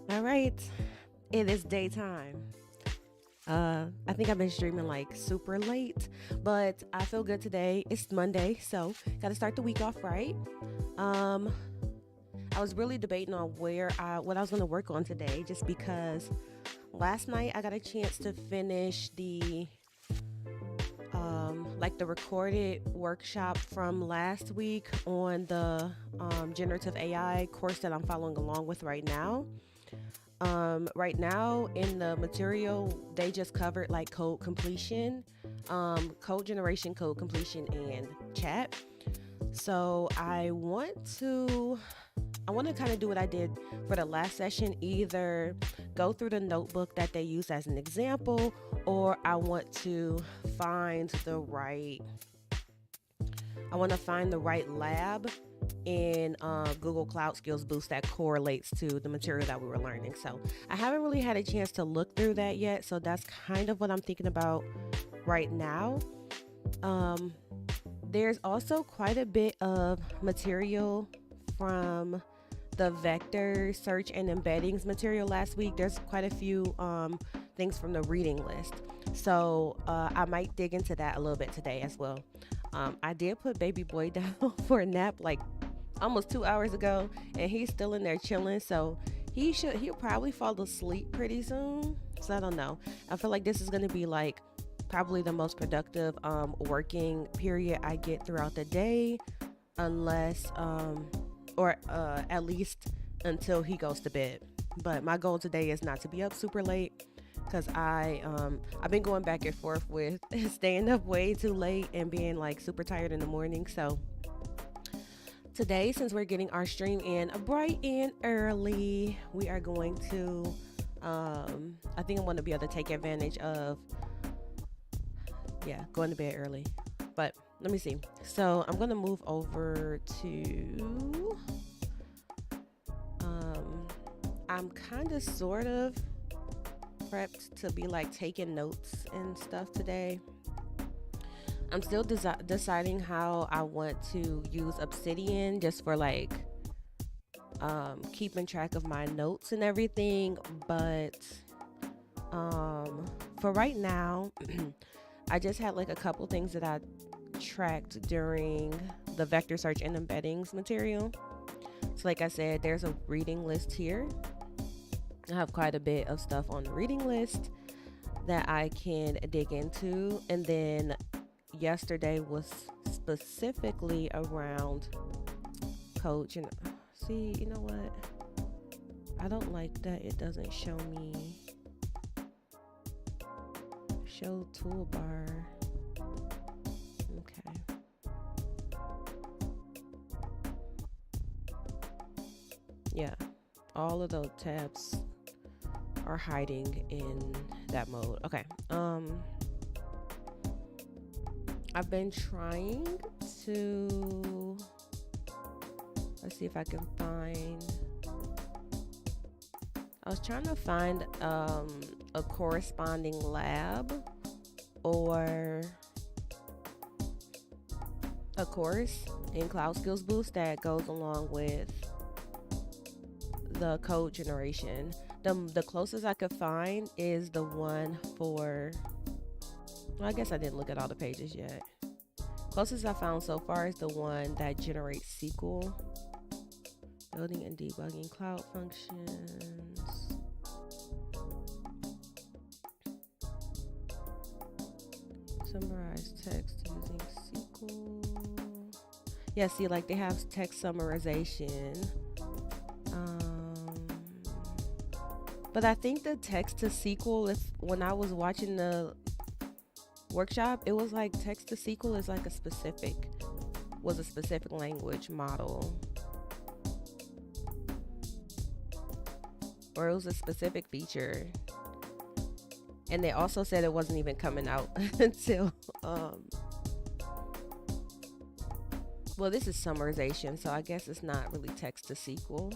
All right, it is daytime. I think I've been streaming like super late, but I feel good today. It's Monday, so got to start the week off right. Um, I was really debating on what I was going to work on today, just because last night I got a chance to finish the recorded workshop from last week on the generative AI course that I'm following along with right now. Right now in the material, they just covered like code completion, code generation, code completion, and chat. So I want to kind of do what I did for the last session, either go through the notebook that they use as an example, or find the right I want to find the right lab in Google Cloud Skills Boost that correlates to the material that we were learning. So I haven't really had a chance to look through that yet. So that's kind of what I'm thinking about right now. There's also quite a bit of material from the vector search and embeddings material last week. There's quite a few things from the reading list. So I might dig into that a little bit today as well. I did put baby boy down for a nap like almost 2 hours ago, and he's still in there chilling. So he'll probably fall asleep pretty soon. So I don't know. I feel like this is going to be like probably the most productive working period I get throughout the day, unless or at least until he goes to bed. But my goal today is not to be up super late, because I've been going back and forth with staying up way too late and being like super tired in the morning. So today, since we're getting our stream in bright and early, we are going to I think I'm going to be able to take advantage of going to bed early. But let me see. So I'm going to move over to I'm kind of sort of prepped to be like taking notes and stuff today. I'm still deciding how I want to use Obsidian just for like keeping track of my notes and everything. But for right now, I just had like a couple things that I tracked during the vector search and embeddings material. So like I said, there's a reading list here. I have quite a bit of stuff on the reading list that I can dig into. And then yesterday was specifically around coach. And see, you know what? I don't like that it doesn't show me show toolbar. Okay. Yeah. all of those tabs are hiding in that mode. Okay. I've been trying to, let's see if I can find, I was trying to find a corresponding lab or a course in Cloud Skills Boost that goes along with the code generation. The closest I could find is the one for, well, I guess I didn't look at all the pages yet. Closest I found so far is the one that generates SQL. Building and debugging cloud functions. Summarize text using SQL. Yeah, see, like they have text summarization. But I think the text to SQL, when I was watching the workshop, it was like text to SQL is like a specific language model. Or it was a specific feature. And they also said it wasn't even coming out until, well, this is summarization, so I guess it's not really text to SQL.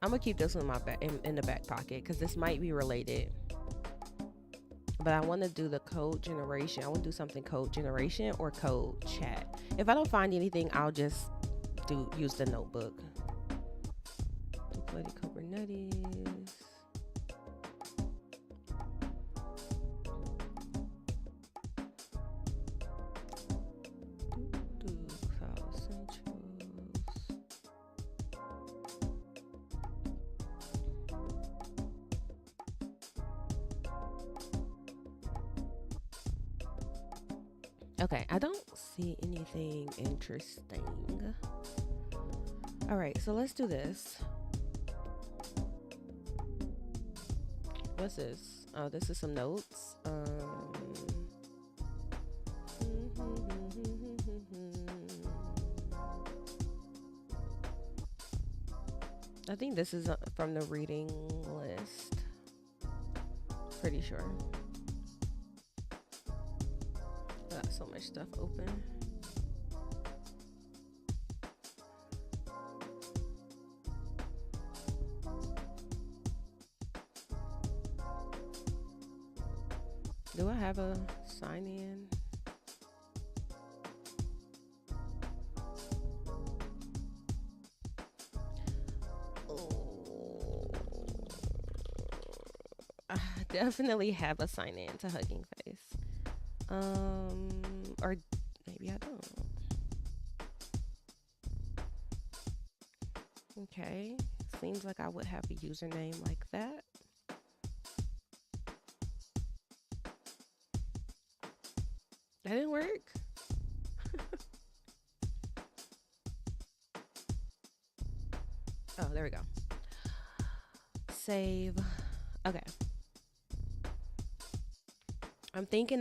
I'm gonna keep this one in the back pocket because this might be related. But I want to do the code generation. I want to do something code generation or code chat. If I don't find anything, I'll just use the notebook. Deploy to Kubernetes. Cloud Essentials. Okay, I don't see anything interesting. All right, so let's do this. What's this? Oh, this is some notes. I think this is from the reading list. Pretty sure. Got so much stuff open. Do I have a sign in? I definitely have a sign in to Hugging Face. Or maybe I don't. Okay, seems like I would have a username like that. That didn't work. Oh, there we go. Save. Okay. I'm thinking.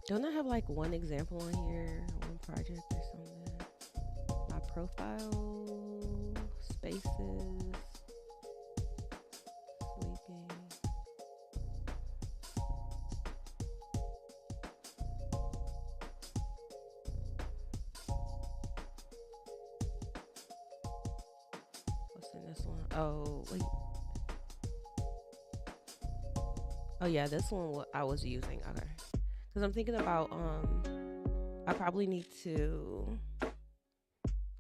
Don't I have like one example on here, one project or something? My profile, spaces, sleeping. What's in this one? Oh, wait. Oh yeah, this one what I was using. Okay. Because I'm thinking about, I probably need to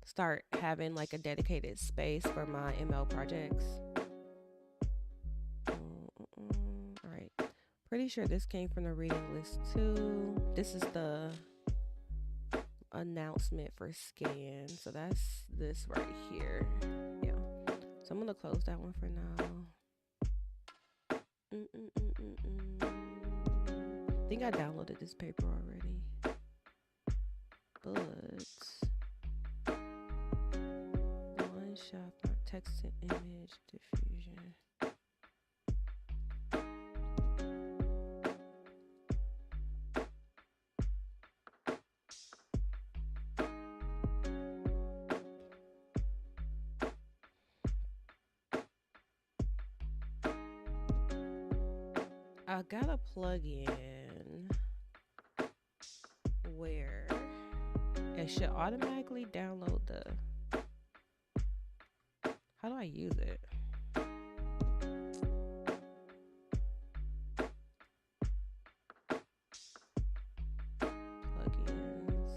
start having like a dedicated space for my ML projects. All right. Pretty sure this came from the reading list too. This is the announcement for scan. So that's this right here. Yeah. So I'm going to close that one for now. I think I downloaded this paper already. But one shot, not text to image diffusion. I got a plugin where it should automatically download the. How do I use it? Plugins.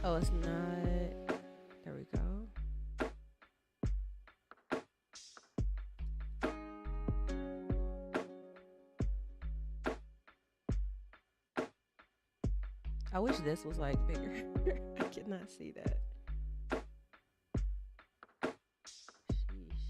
Oh, it's not. There we go. I wish this was like bigger. I cannot see that. Sheesh.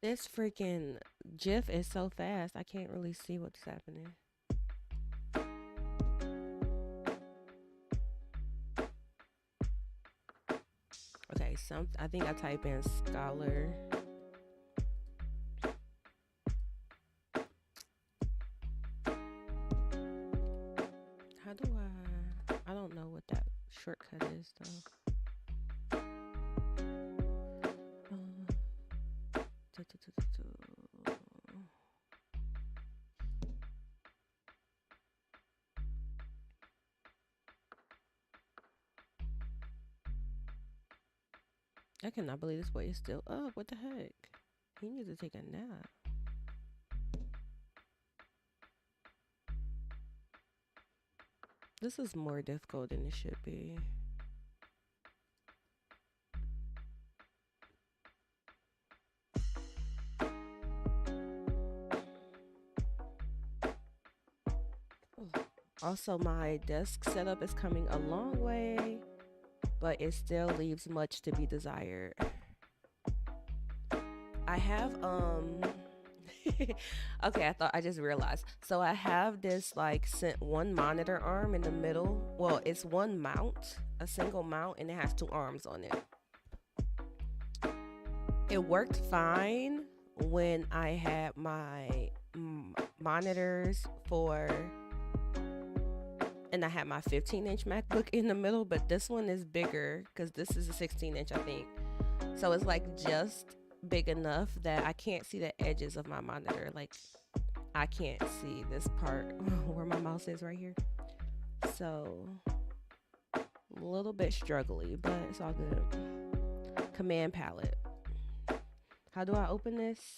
This freaking GIF is so fast. I can't really see what's happening. Okay, I think I type in scholar. How do I don't know what that shortcut is though. I cannot believe this boy is still up. What the heck? He needs to take a nap. This is more difficult than it should be. Also, my desk setup is coming a long way, but it still leaves much to be desired. I have okay, I just realized. So I have this like one monitor arm in the middle. Well, it's one mount, a single mount, and it has two arms on it. It worked fine when I had my monitors and I had my 15-inch MacBook in the middle, but this one is bigger because this is a 16-inch, I think. So it's like just big enough that I can't see the edges of my monitor. Like I can't see this part where my mouse is right here. So a little bit struggly, but it's all good. Command palette. How do I open this?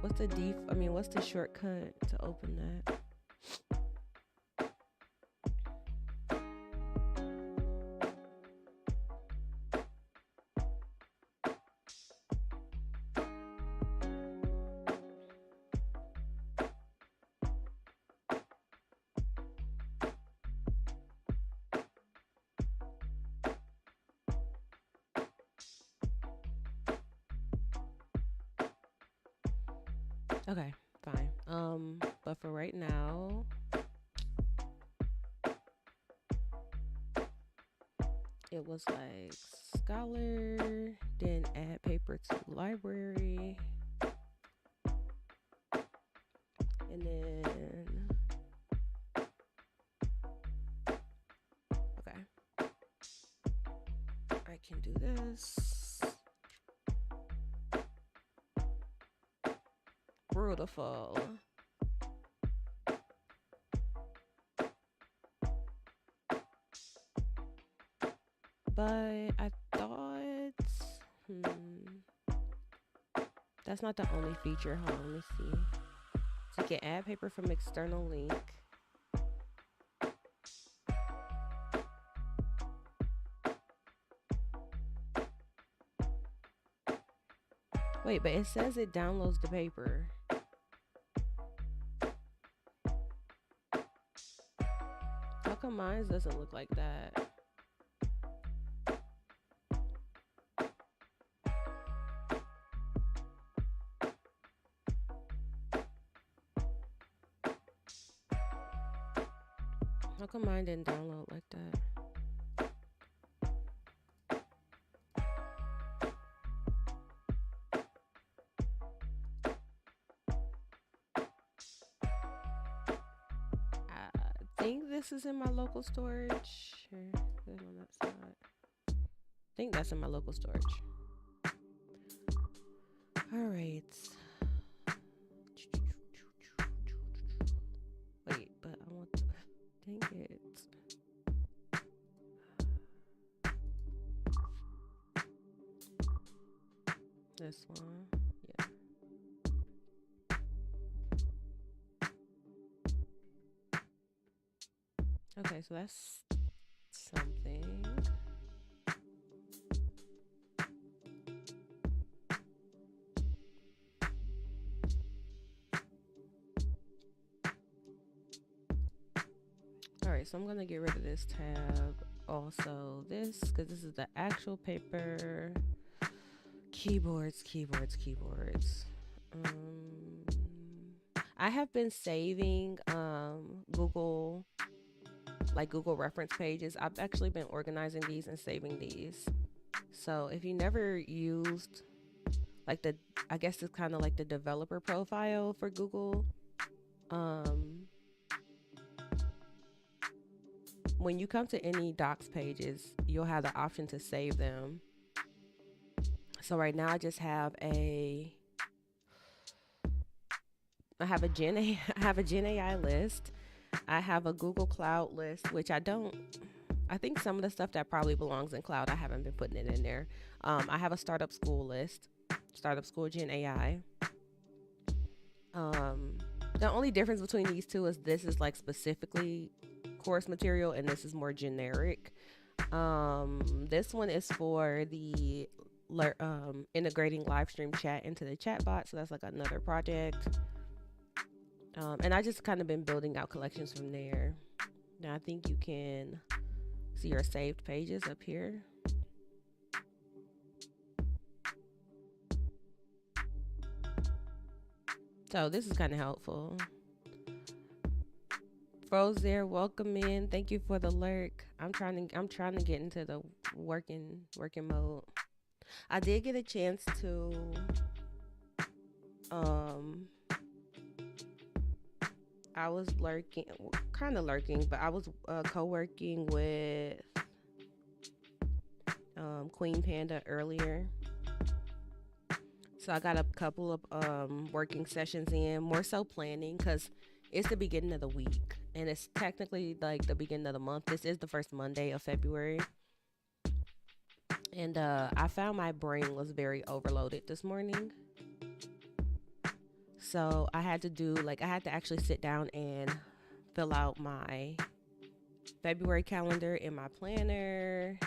What's the shortcut to open that? Okay, fine. But for right now, it was like scholar, then add paper to library, and then okay, I can do this. Beautiful. But I thought, That's not the only feature. Hold on, let me see. So you can add paper from external link. Wait, but it says it downloads the paper. How come mine doesn't look like that? How come mine didn't download like that? I think this is in my local storage. Here, there's on that side. I think that's in my local storage. All right. Wait, but I want to. Dang it. This one. Yeah. Okay, so that's something. All right, so I'm gonna get rid of this tab. Also this, because this is the actual paper. Keyboards. I have been saving Google reference pages. I've actually been organizing these and saving these. So if you never used I guess it's kind of like the developer profile for Google. When you come to any docs pages, you'll have the option to save them. So right now I just have a GenAI list. I have a Google Cloud list, which I think some of the stuff that probably belongs in cloud, I haven't been putting it in there. I have a startup school list, startup school GenAI. The only difference between these two is this is like specifically course material and this is more generic. This one is for the integrating live stream chat into the chat bot, so that's like another project. And I just kind of been building out collections from there. Now I think you can see your saved pages up here. So this is kind of helpful. Froze there, welcome in. Thank you for the lurk. I'm trying to get into the working mode. I did get a chance to I was kind of lurking, but I was co-working with Queen Panda earlier. So I got a couple of working sessions in, more so planning, because it's the beginning of the week and it's technically like the beginning of the month. This is the first Monday of February. And I found my brain was very overloaded this morning. So I had to actually sit down and fill out my February calendar in my planner.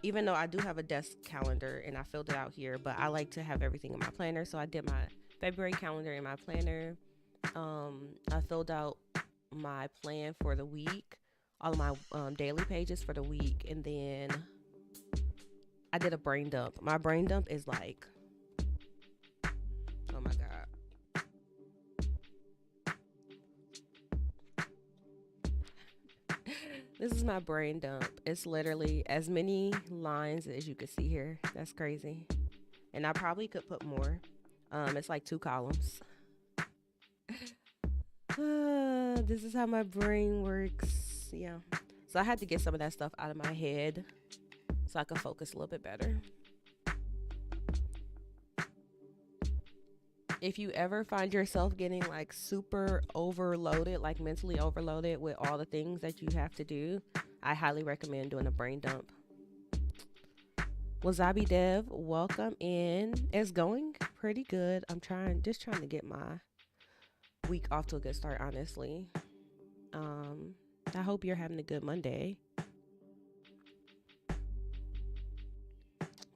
Even though I do have a desk calendar and I filled it out here, but I like to have everything in my planner. So I did my February calendar in my planner. I filled out my plan for the week, all of my daily pages for the week, and then I did a brain dump. My brain dump is like, oh my God. This is my brain dump. It's literally as many lines as you can see here. That's crazy. And I probably could put more. It's like 2 columns. This is how my brain works. Yeah. So I had to get some of that stuff out of my head so I could focus a little bit better. If you ever find yourself getting like super overloaded, like mentally overloaded with all the things that you have to do, I highly recommend doing a brain dump. Wasabi Dev, welcome in. It's going pretty good. Just trying to get my week off to a good start, honestly. Um, I hope you're having a good Monday.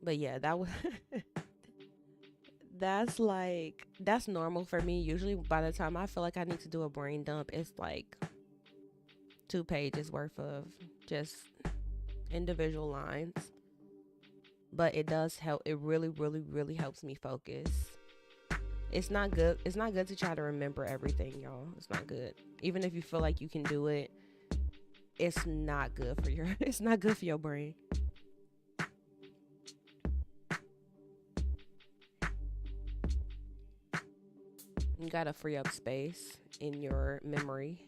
But yeah, that was that's normal for me. Usually by the time I feel like I need to do a brain dump, it's like 2 pages worth of just individual lines. But it does help. It really, really, really helps me focus. It's not good. It's not good to try to remember everything, y'all. It's not good. Even if you feel like you can do it, it's not good for your it's not good for your brain. You gotta free up space in your memory.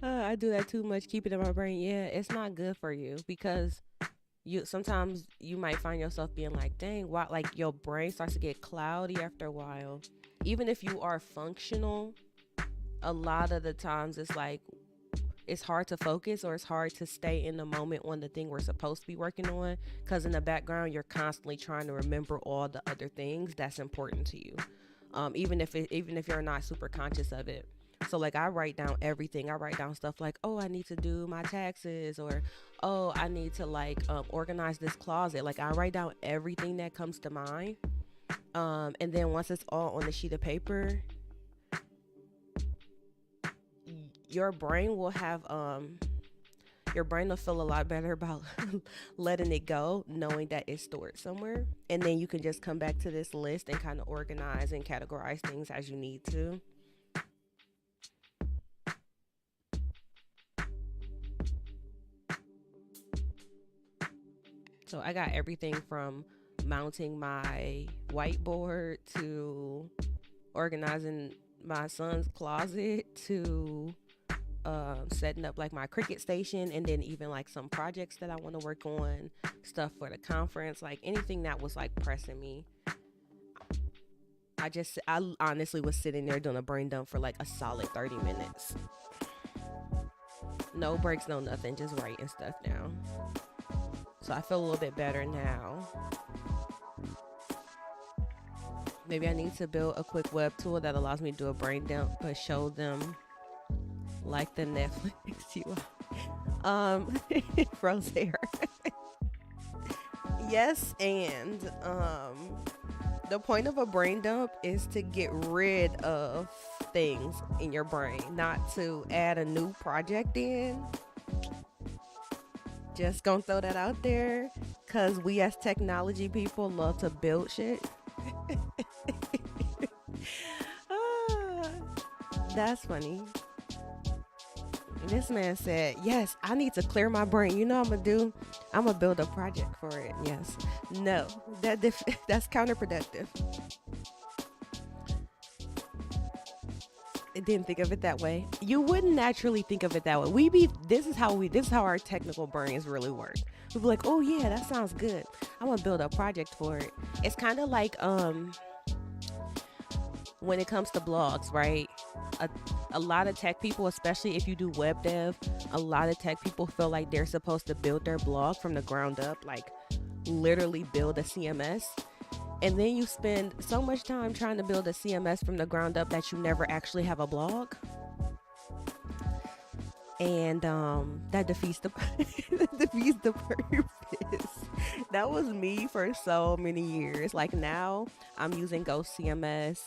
I do that too much, keep it in my brain. Yeah, it's not good for you because you sometimes you might find yourself being like, dang, why, like your brain starts to get cloudy after a while. Even if you are functional, a lot of the times it's like it's hard to focus or it's hard to stay in the moment on the thing we're supposed to be working on because in the background you're constantly trying to remember all the other things that's important to you, even if you're not super conscious of it. So like I write down everything. I write down stuff like, oh, I need to do my taxes, or oh, I need to like organize this closet. Like I write down everything that comes to mind, and then once it's all on the sheet of paper, your brain will have your brain will feel a lot better about letting it go, knowing that it's stored somewhere. And then you can just come back to this list and kind of organize and categorize things as you need to. So I got everything from mounting my whiteboard to organizing my son's closet to setting up like my cricket station, and then even like some projects that I want to work on, stuff for the conference, like anything that was like pressing me. I honestly was sitting there doing a brain dump for like a solid 30 minutes. No breaks, no nothing, just writing stuff down. So I feel a little bit better now. Maybe I need to build a quick web tool that allows me to do a brain dump but show them like the Netflix Rose hair. Yes, and the point of a brain dump is to get rid of things in your brain, not to add a new project in. Just gonna throw that out there, cause we as technology people love to build shit. That's funny. This man said, yes, I need to clear my brain. You know what I'm going to do? I'm going to build a project for it. Yes. No, that's counterproductive. I didn't think of it that way. You wouldn't naturally think of it that way. This is how our technical brains really work. We'd be like, oh yeah, that sounds good. I'm going to build a project for it. It's kind of like, when it comes to blogs, right? A lot of tech people, especially if you do web dev, a lot of tech people feel like they're supposed to build their blog from the ground up, like literally build a CMS. And then you spend so much time trying to build a CMS from the ground up that you never actually have a blog. And that defeats the defeats the purpose. That was me for so many years. Like now I'm using Ghost CMS.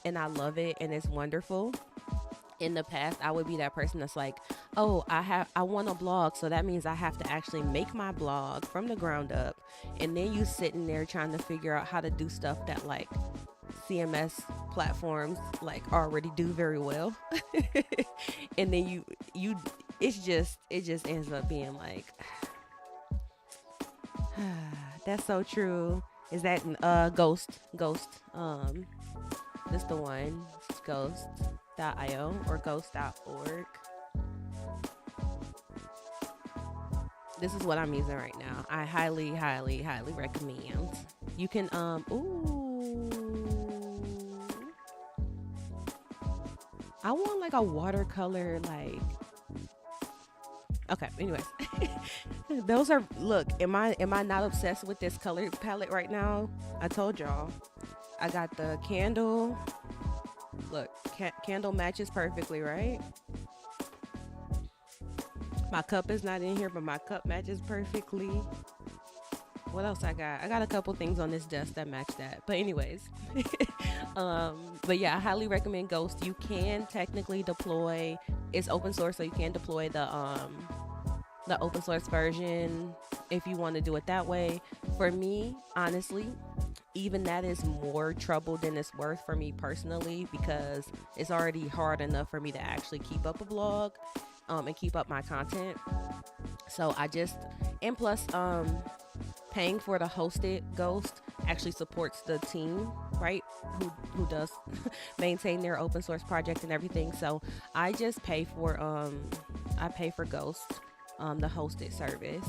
And I love it and it's wonderful. In the past, I would be that person that's like, oh, I want a blog, so that means I have to actually make my blog from the ground up. And then you sitting there trying to figure out how to do stuff that like CMS platforms like already do very well. And then it just ends up being like, that's so true. Is that Ghost? This the one. It's ghost.io or ghost.org. This is what I'm using right now. I highly, highly, highly recommend. You can I want like a watercolor, like Okay, anyways. Those are, look, am I not obsessed with this color palette right now? I told y'all. I got the candle. Look, candle matches perfectly, right? My cup is not in here, but my cup matches perfectly. What else I got? I got a couple things on this desk that match that. But anyways, but yeah, I highly recommend Ghost. You can technically deploy. It's open source, so you can deploy the open source version if you want to do it that way. For me, honestly, even that is more trouble than it's worth for me personally, because it's already hard enough for me to actually keep up a blog and keep up my content. So I just, and plus paying for the hosted Ghost actually supports the team, right, who does maintain their open source project and everything. So I just pay for Ghost, the hosted service,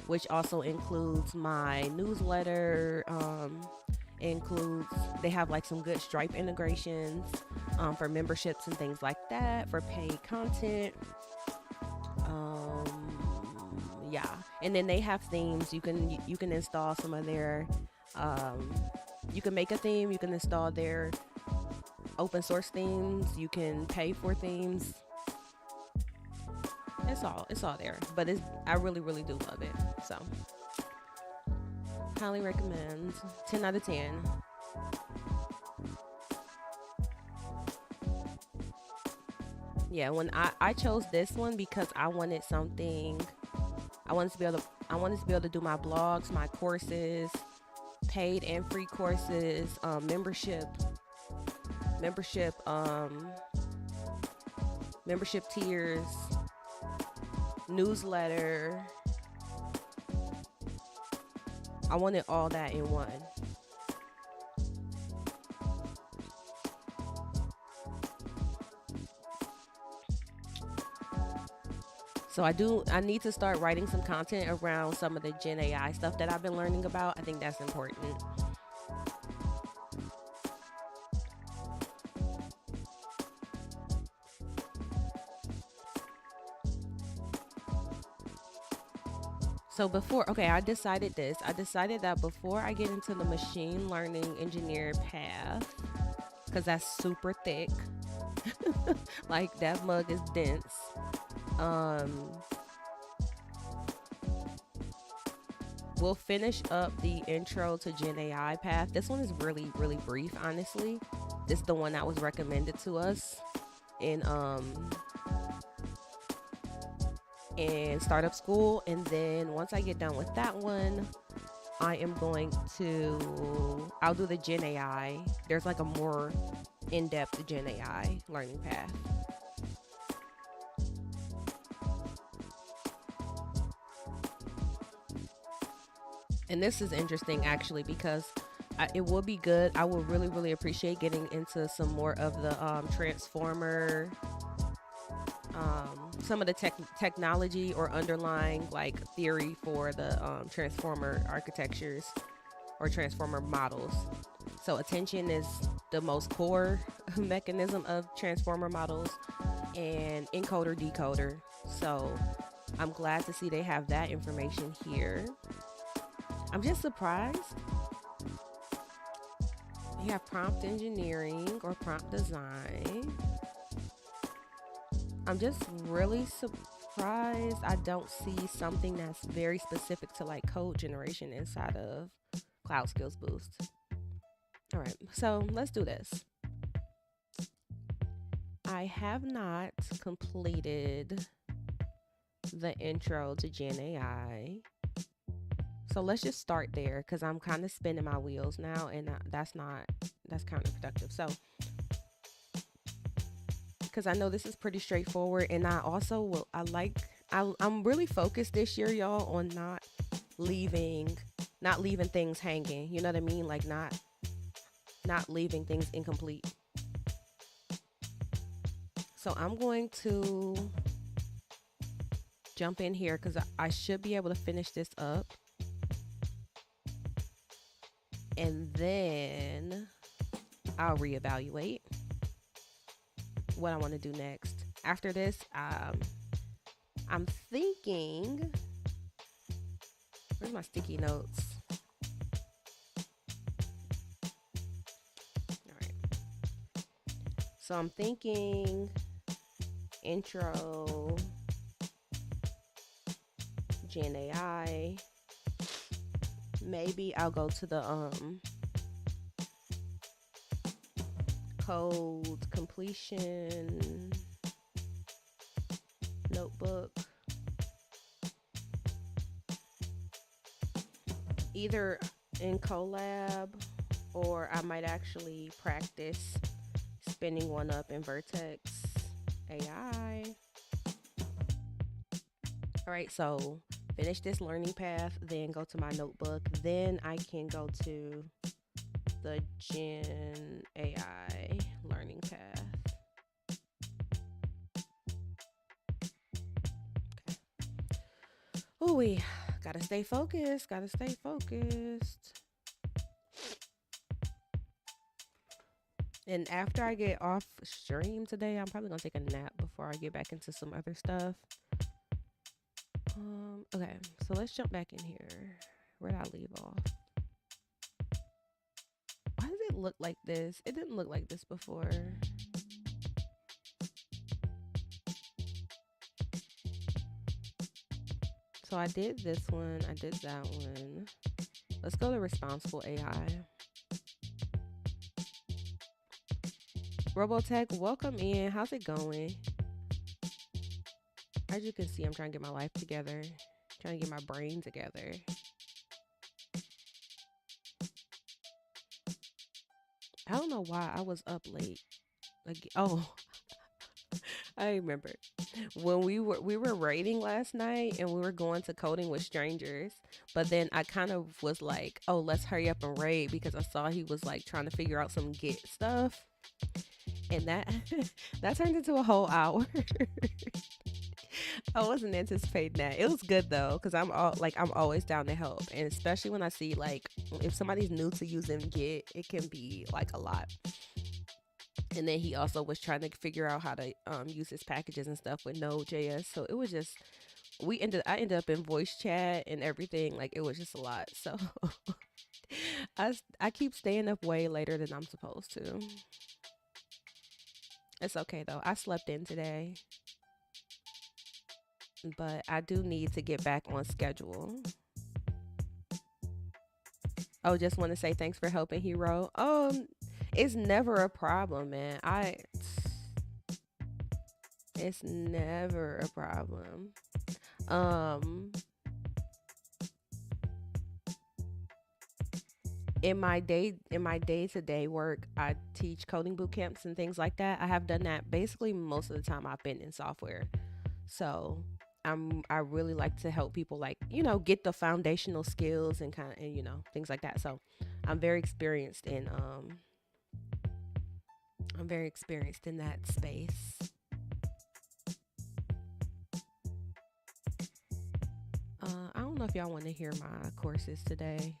which also includes my newsletter. Includes, they have like some good Stripe integrations for memberships and things like that, for paid content. Yeah, and then they have themes. You can install some of their you can make a theme, you can install their open source themes, you can pay for themes. It's all there, but I really really do love it. So highly recommend. 10 out of 10. Yeah, when I chose this one because I wanted something. I wanted to be able to do my blogs, my courses, paid and free courses, membership, membership tiers, newsletter. I wanted all that in one. So I need to start writing some content around some of the Gen AI stuff that I've been learning about. I think that's important. I decided this. I decided that before I get into the machine learning engineer path, because that's super thick, like that mug is dense. Um, we'll finish up the intro to Gen AI path. This one is really, really brief, honestly. This is the one that was recommended to us in startup school. And then once I get done with that one, I'll do the Gen AI. There's like a more in-depth Gen AI learning path. And this is interesting actually, because it would be good. I would really, really appreciate getting into some more of the transformer, some of the technology or underlying like theory for the transformer architectures or transformer models. So attention is the most core mechanism of transformer models, and encoder decoder. So I'm glad to see they have that information here. I'm just surprised. You have prompt engineering or prompt design. I'm just really surprised I don't see something that's very specific to like code generation inside of Cloud Skills Boost. All right, so let's do this. I have not completed the intro to Gen AI. So let's just start there, because I'm kind of spinning my wheels now, and that's counterproductive. So, because I know this is pretty straightforward, and I'm really focused this year, y'all, on not leaving things hanging. You know what I mean? Like not leaving things incomplete. So I'm going to jump in here because I should be able to finish this up. And then I'll reevaluate what I want to do next. After this, I'm thinking, where's my sticky notes? All right. So I'm thinking intro, Gen AI. Maybe I'll go to the code completion notebook. Either in collab, or I might actually practice spinning one up in Vertex AI. All right, so finish this learning path, then go to my notebook. Then I can go to the Gen AI learning path. Ooh, we gotta stay focused. Gotta stay focused. And after I get off stream today, I'm probably gonna take a nap before I get back into some other stuff. Okay, so let's jump back in here. Where did I leave off? Why does it look like this? It didn't look like this before. So I did this one, I did that one. Let's go to responsible AI. Robotech, welcome in. How's it going? As you can see, I'm trying to get my life together, trying to get my brain together. I don't know why I was up late. Like, oh, I remember when we were raiding last night and we were going to coding with strangers. But then I kind of was like, oh, let's hurry up and raid because I saw he was like trying to figure out some Git stuff, and that that turned into a whole hour. I wasn't anticipating that. It was good though, because I'm always down to help, and especially when I see like if somebody's new to using Git, it can be like a lot. And then he also was trying to figure out how to use his packages and stuff with Node.js. So it was just I ended up in voice chat and everything. Like it was just a lot. So I keep staying up way later than I'm supposed to. It's okay though. I slept in today, but I do need to get back on schedule. Oh, just want to say thanks for helping, Hero. It's never a problem, man. It's never a problem. In my day-to-day work, I teach coding boot camps and things like that. I have done that basically most of the time I've been in software. So I really like to help people, like, get the foundational skills and kind of, and things like that. So I'm very experienced in that space. I don't know if y'all want to hear my courses today.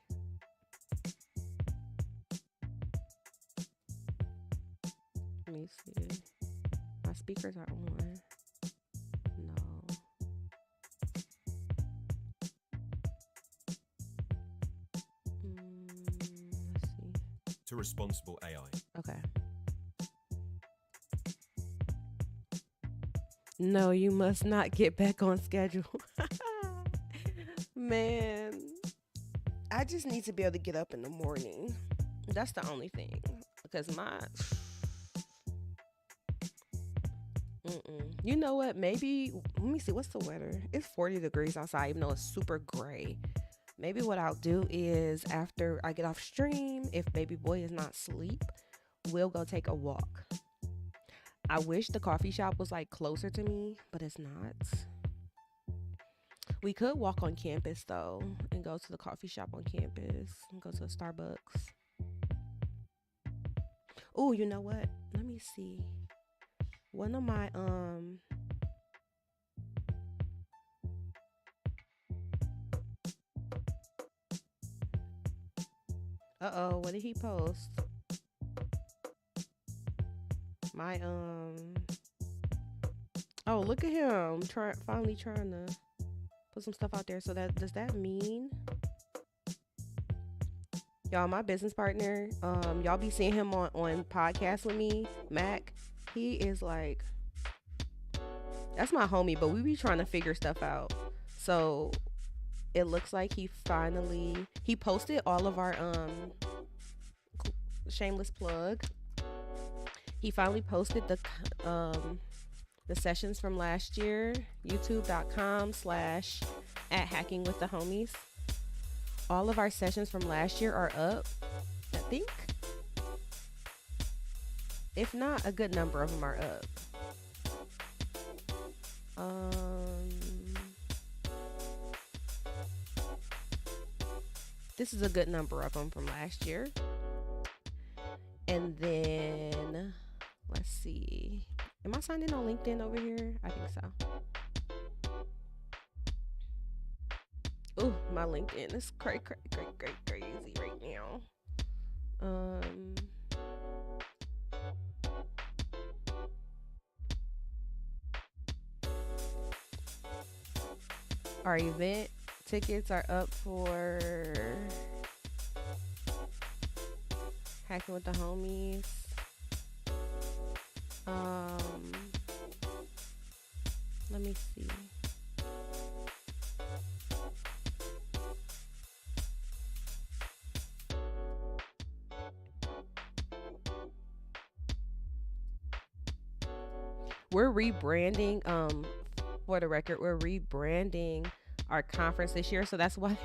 Let me see. My speakers are on. No. Let's see. To responsible AI. Okay. No, you must not get back on schedule. Man, I just need to be able to get up in the morning. That's the only thing. Because you know what? Maybe, let me see, what's the weather? It's 40 degrees outside, even though it's super gray. Maybe what I'll do is after I get off stream, if baby boy is not asleep, we'll go take a walk. I wish the coffee shop was like closer to me, but it's not. We could walk on campus though and go to the coffee shop on campus and go to the Starbucks. Oh, you know what? Let me see. One of my uh-oh, what did he post? My Oh, look at him. Finally trying to put some stuff out there. So does that mean y'all, my business partner, y'all be seeing him on podcasts with me, Mac. He is like, that's my homie, but we be trying to figure stuff out. So it looks like he posted all of our shameless plug. He finally posted the sessions from last year, youtube.com/@hackingwiththehomies. All of our sessions from last year are up, I think. If not, a good number of them are up. This is a good number of them from last year. And then, let's see. Am I signed in on LinkedIn over here? I think so. Ooh, my LinkedIn is crazy right now. Our event tickets are up for Hacking with the Homies. Let me see. We're rebranding, for the record, we're rebranding our conference this year, so that's why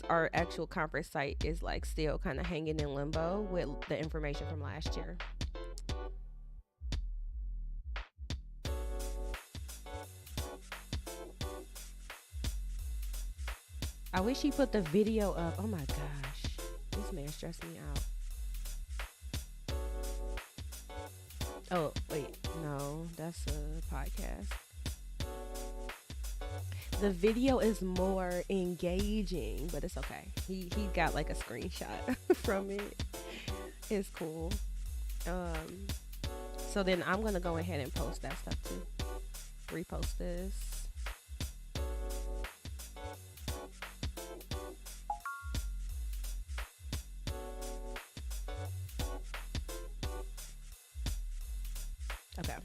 our actual conference site is like still kind of hanging in limbo with the information from last year. I wish he put the video up. Oh my gosh, this man stressed me out. Oh wait, no, that's a podcast. The video is more engaging, but it's okay. He got like a screenshot from it. It's cool. So then I'm gonna go ahead and post that stuff too. Repost this. Okay.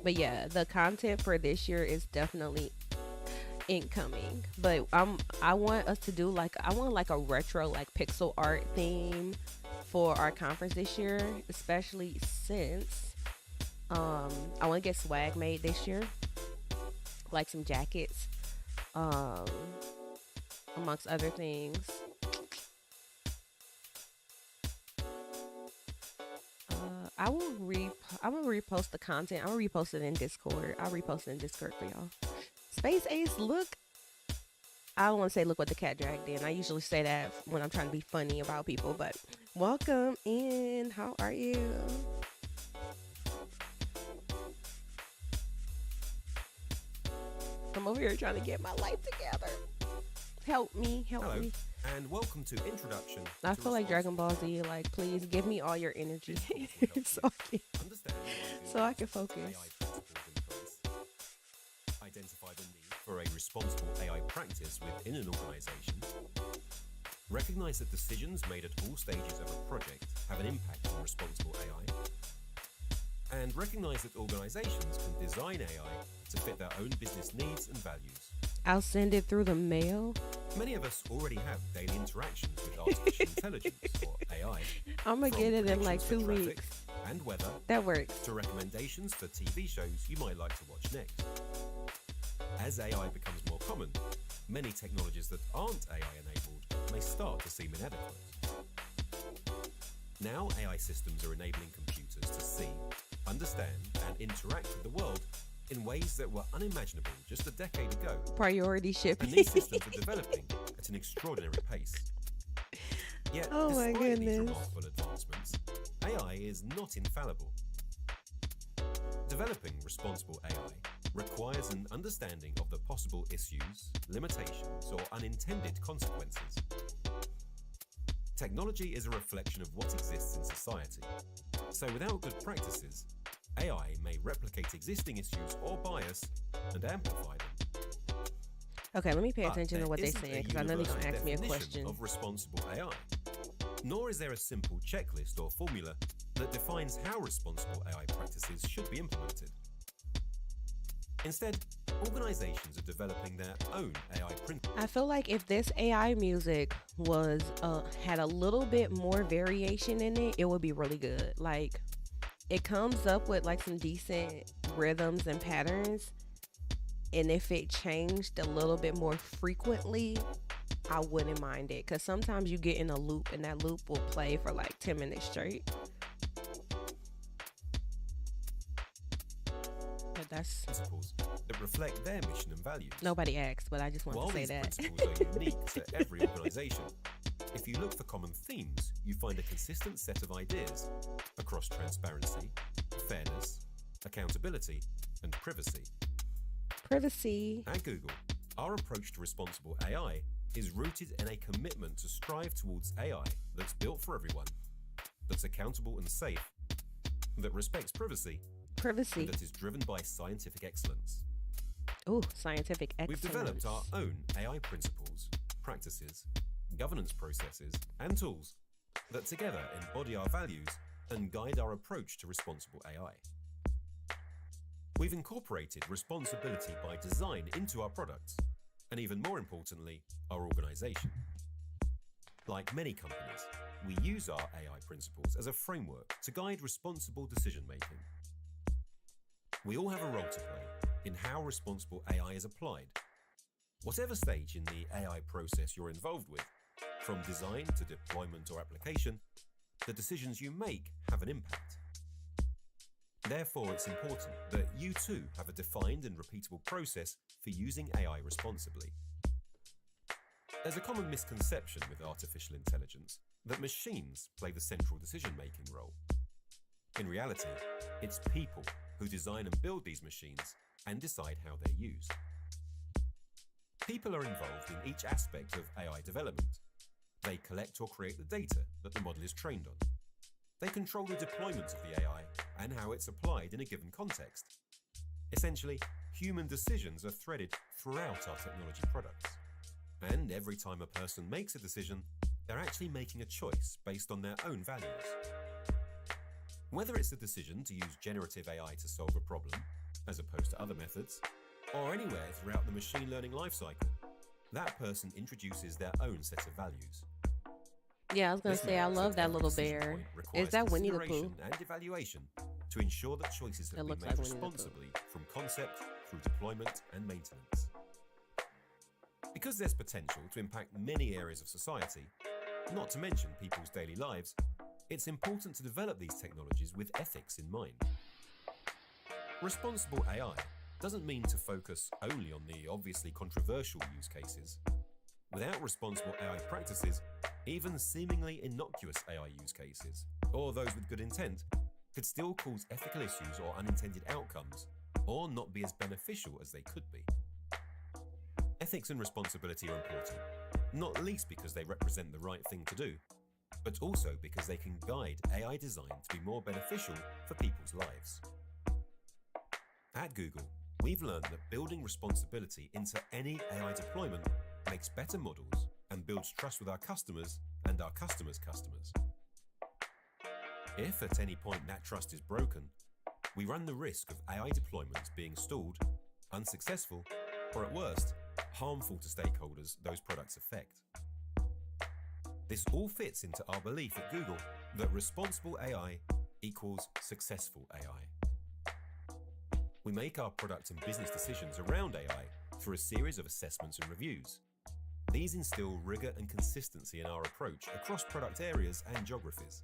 But yeah, the content for this year is definitely incoming. But I want us to do I want a retro pixel art theme for our conference this year, especially since I want to get swag made this year, like some jackets, amongst other things. I'm gonna repost the content. I'm gonna repost it in Discord. I'll repost it in Discord for y'all. Space Ace, look. I don't want to say look what the cat dragged in. I usually say that when I'm trying to be funny about people, but welcome in. How are you? I'm over here trying to get my life together. Help me. Hello, and welcome to Introduction. I feel like Dragon Ball Z, please give me all your energy so I can focus. Identify the need for a responsible AI practice within an organization. Recognize that decisions made at all stages of a project have an impact on responsible AI. And recognize that organizations can design AI to fit their own business needs and values. I'll send it through the mail. Many of us already have daily interactions with artificial intelligence, or AI. I'm going to get it in 2 weeks. And weather. That works. To recommendations for TV shows you might like to watch next. As AI becomes more common, many technologies that aren't AI-enabled may start to seem inadequate. Now AI systems are enabling computers to see, understand, and interact with the world in ways that were unimaginable just a decade ago. Priority shipping. And these systems are developing at an extraordinary pace. Yet, despite these remarkable advancements, AI is not infallible. Developing responsible AI requires an understanding of the possible issues, limitations, or unintended consequences. Technology is a reflection of what exists in society. So without good practices, AI may replicate existing issues or bias and amplify them. Okay, let me pay But attention to there what they're isn't saying a because I know they're universal gonna ask me a definition question. of responsible AI, nor is there a simple checklist or formula that defines how responsible AI practices should be implemented. Instead, organizations are developing their own AI principles. I feel like if this AI music was had a little bit more variation in it, it would be really good. Like it comes up with like some decent rhythms and patterns, and if it changed a little bit more frequently, I wouldn't mind it. Cause sometimes you get in a loop, and that loop will play for like 10 minutes straight. But that's That reflect their mission and values. nobody asked, but I just want While to say these that. principles are unique to every organization, if you look for common themes, you find a consistent set of ideas across transparency, fairness, accountability, and privacy. Privacy. At Google, our approach to responsible AI is rooted in a commitment to strive towards AI that's built for everyone, that's accountable and safe, that respects privacy, Privacy. and that is driven by scientific excellence. Ooh, scientific excellence. We've developed our own AI principles, practices, governance processes, and tools that together embody our values and guide our approach to responsible AI. We've incorporated responsibility by design into our products, and even more importantly, our organization. Like many companies, we use our AI principles as a framework to guide responsible decision making. We all have a role to play in how responsible AI is applied. Whatever stage in the AI process you're involved with, from design to deployment or application, the decisions you make have an impact. Therefore, it's important that you too have a defined and repeatable process for using AI responsibly. There's a common misconception with artificial intelligence that machines play the central decision-making role. In reality, it's people who design and build these machines and decide how they're used. People are involved in each aspect of AI development. They collect or create the data that the model is trained on. They control the deployment of the AI and how it's applied in a given context. Essentially, human decisions are threaded throughout our technology products. And every time a person makes a decision, they're actually making a choice based on their own values. Whether it's the decision to use generative AI to solve a problem, as opposed to other methods, or anywhere throughout the machine learning lifecycle, that person introduces their own set of values. Yeah, I was gonna This say I means love that that every little decision bear. point Is requires that Winnie the Pooh? consideration and evaluation to ensure that choices It have been looks made like Winnie the Pooh. responsibly from concept through deployment and maintenance. Because there's potential to impact many areas of society, not to mention people's daily lives, it's important to develop these technologies with ethics in mind. Responsible AI doesn't mean to focus only on the obviously controversial use cases. Without responsible AI practices, even seemingly innocuous AI use cases, or those with good intent, could still cause ethical issues or unintended outcomes, or not be as beneficial as they could be. Ethics and responsibility are important, not least because they represent the right thing to do, but also because they can guide AI design to be more beneficial for people's lives. At Google, we've learned that building responsibility into any AI deployment makes better models and builds trust with our customers and our customers' customers. If at any point that trust is broken, we run the risk of AI deployments being stalled, unsuccessful, or at worst, harmful to stakeholders those products affect. This all fits into our belief at Google that responsible AI equals successful AI. We make our product and business decisions around AI through a series of assessments and reviews. These instill rigor and consistency in our approach across product areas and geographies.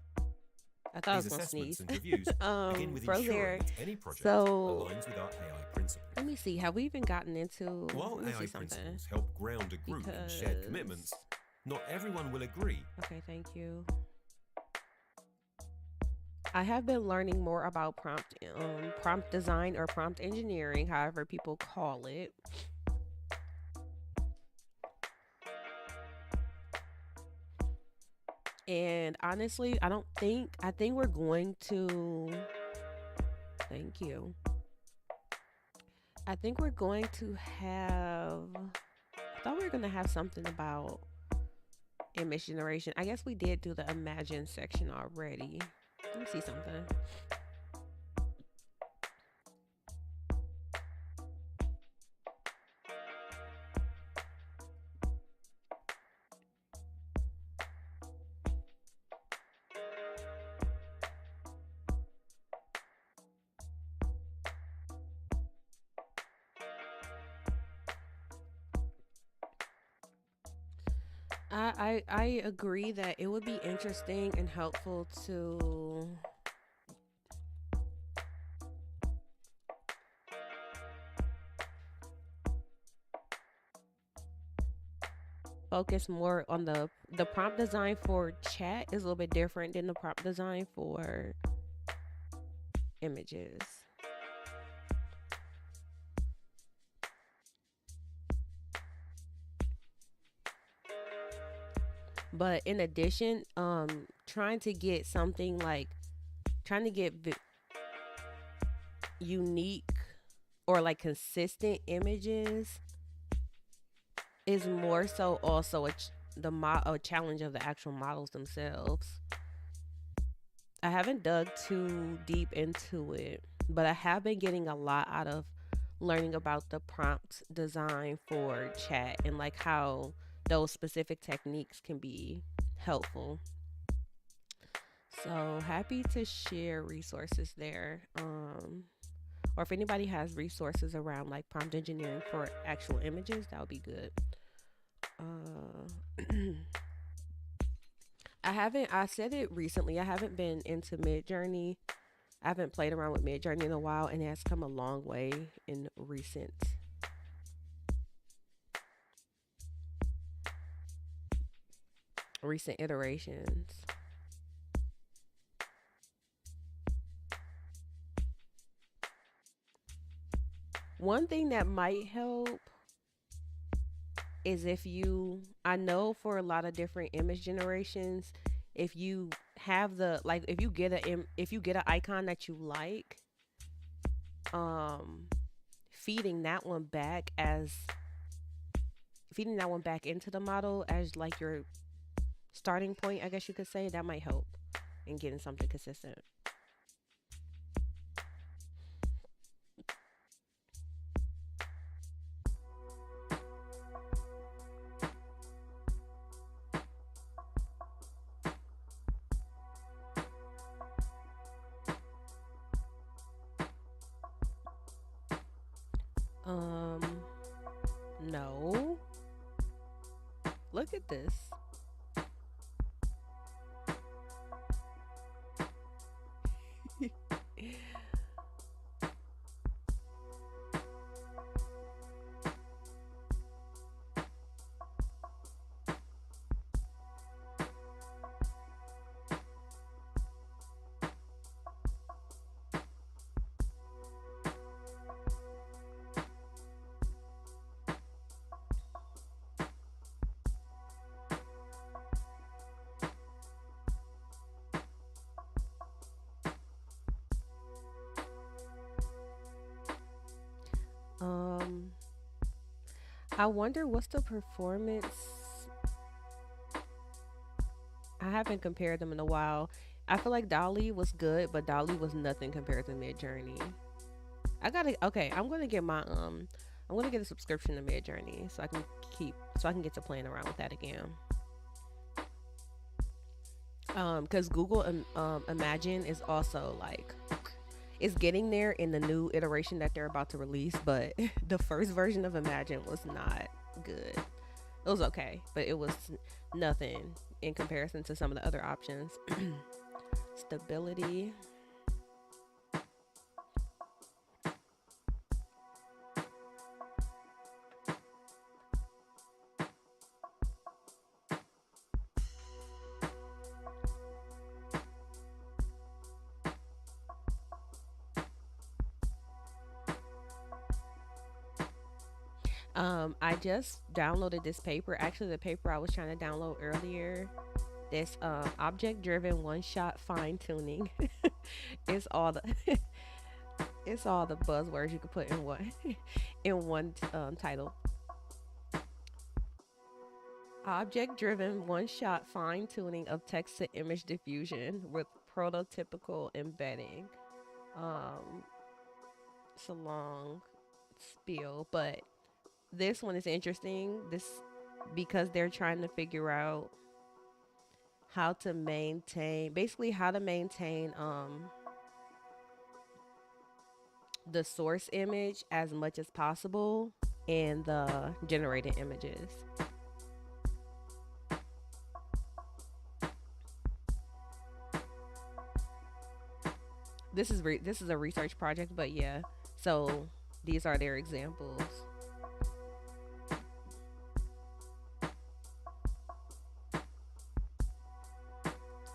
I thought I was These gonna assessments sneeze. and reviews begin with Bro, there. ensuring that any project So aligns with our AI principles. let me see. Have we even gotten into? While Let me AI see something. principles help ground a group in shared commitments, not everyone will agree. Okay, thank you. I have been learning more about prompt design or prompt engineering, however people call it. And honestly, I think we're going to Thank you. I think we're going to have. I thought we were going to have something about image generation. I guess we did do the imagine section already. Let me see something. I agree that it would be interesting and helpful to focus more on the prompt design for chat is a little bit different than the prompt design for images. But in addition, trying to get something like trying to get unique or like consistent images is more so also a challenge of the actual models themselves. I haven't dug too deep into it, but I have been getting a lot out of learning about the prompt design for chat and like how those specific techniques can be helpful. So happy to share resources there. Or if anybody has resources around like prompt engineering for actual images, that would be good. Uh, I said it recently, I haven't been into Mid Journey. I haven't played around with Mid Journey in a while, and it has come a long way in recent iterations. One thing that might help is if you, I know for a lot of different image generations, if you have the like, if you get an icon that you like, um, feeding that one back as feeding that one back into the model as like your starting point, I guess you could say, that might help in getting something consistent. Um, no. Look at this. Um, I wonder what's the performance. I haven't compared them in a while. I feel like Dolly was good, but Dolly was nothing compared to Mid Journey. I gotta Okay. I'm gonna get a subscription to Mid Journey so I can get to playing around with that again. Because Google Imagine is also like it's getting there in the new iteration that they're about to release, but the first version of Imagine was not good. It was okay, but it was nothing in comparison to some of the other options. Stability. I just downloaded this paper. Actually, the paper I was trying to download earlier. This object driven one shot fine tuning. It's all the It's all the buzzwords you could put in one in one title. Object-driven one-shot fine-tuning of text-to-image diffusion with prototypical embedding. Um, it's a long spiel, but this one is interesting. This because they're trying to figure out how to maintain, basically how to maintain the source image as much as possible in the generated images. This is a research project, but yeah. So these are their examples.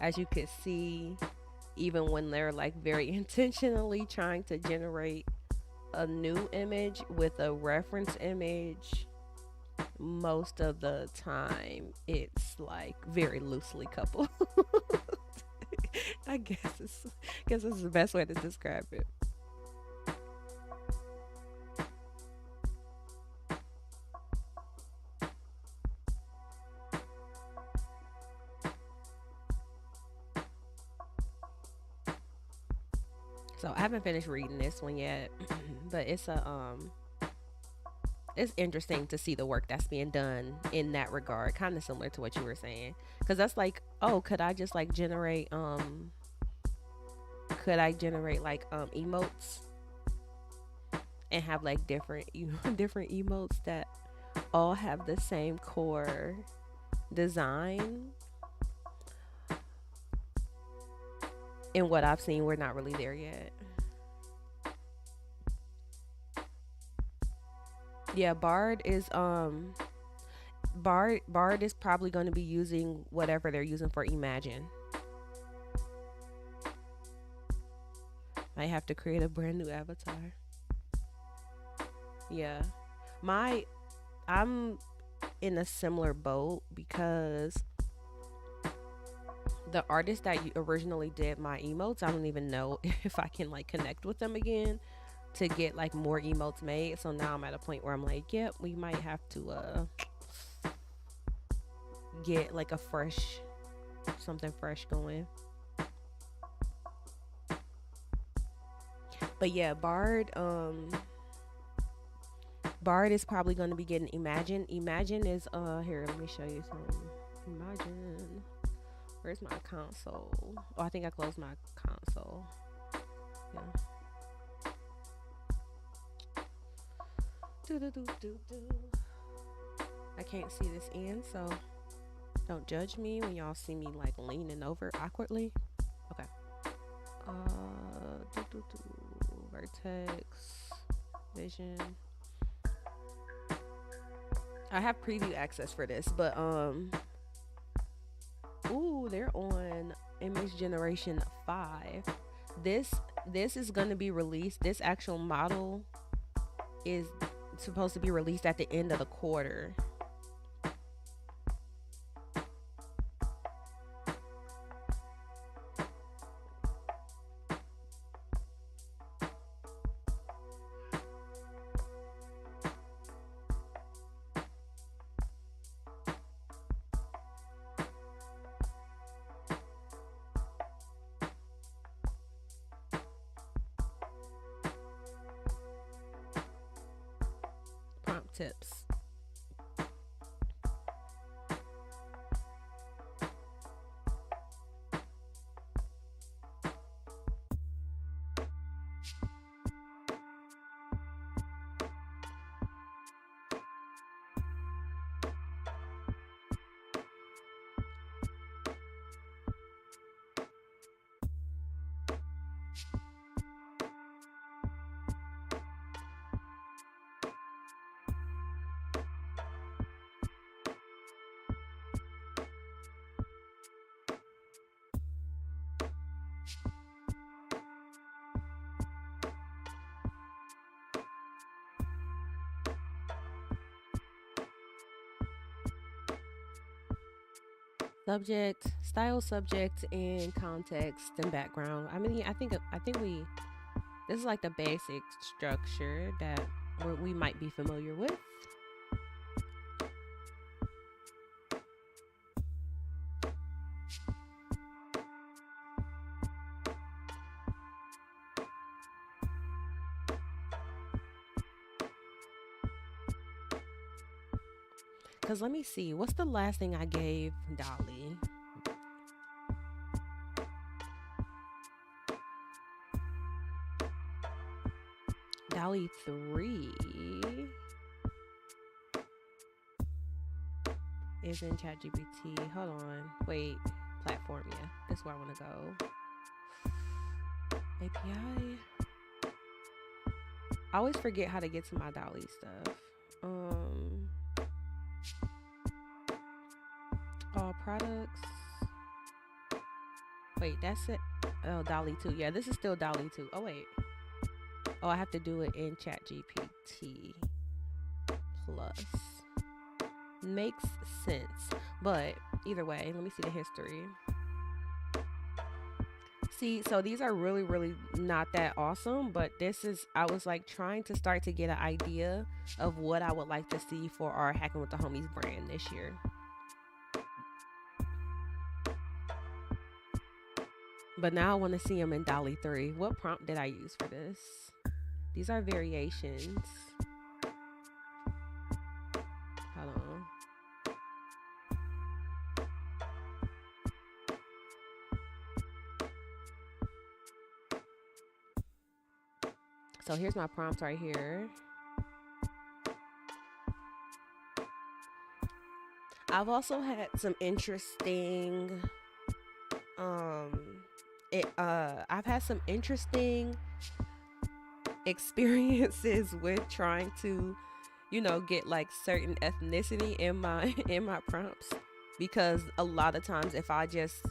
As you can see, even when they're like very intentionally trying to generate a new image with a reference image, most of the time it's like very loosely coupled. I guess it's the best way to describe it. So I haven't finished reading this one yet, but it's interesting to see the work that's being done in that regard, kind of similar to what you were saying, because that's like, oh, could I generate like emotes and have like different different emotes that all have the same core design. In what I've seen, we're not really there yet. Yeah, Bard is probably going to be using whatever they're using for Imagine. I have to create a brand new avatar. Yeah. My I'm in a similar boat because the artist that originally did my emotes, I don't even know if I can like connect with them again to get like more emotes made. So now I'm at a point where I'm like, yep, we might have to get like something fresh going. But yeah, Bard is probably going to be getting Imagine. Imagine is here, let me show you some. Imagine. Where's my console? Oh, I think I closed my console. Yeah. I can't see this end, so don't judge me when y'all see me like leaning over awkwardly. Okay. Vertex, Vision. I have preview access for this, but ooh, they're on image generation 5. This is going to be released. This actual model is supposed to be released at the end of the quarter. Prompt tips. Subject, style, subject, and context and background. I mean, I think we This is like the basic structure that we might be familiar with. Because let me see, what's the last thing I gave Dolly? Dolly 3 is in ChatGPT. Hold on. Wait. Platform, yeah. This is where I want to go. API. I always forget how to get to my Dolly stuff. All products. Wait, that's it. Oh, Dolly 2. Yeah, this is still Dolly 2. Oh, wait. Oh, I have to do it in ChatGPT Plus. Makes sense. But either way, let me see the history. See, so these are really, really not that awesome, but this is, I was like trying to start to get an idea of what I would like to see for our Hacking with the Homies brand this year. But now I want to see them in Dolly 3. What prompt did I use for this? These are variations. Hold on. So here's my prompt right here. I've also had some interesting I've had some interesting experiences with trying to, get like certain ethnicity in my prompts, because a lot of times if I just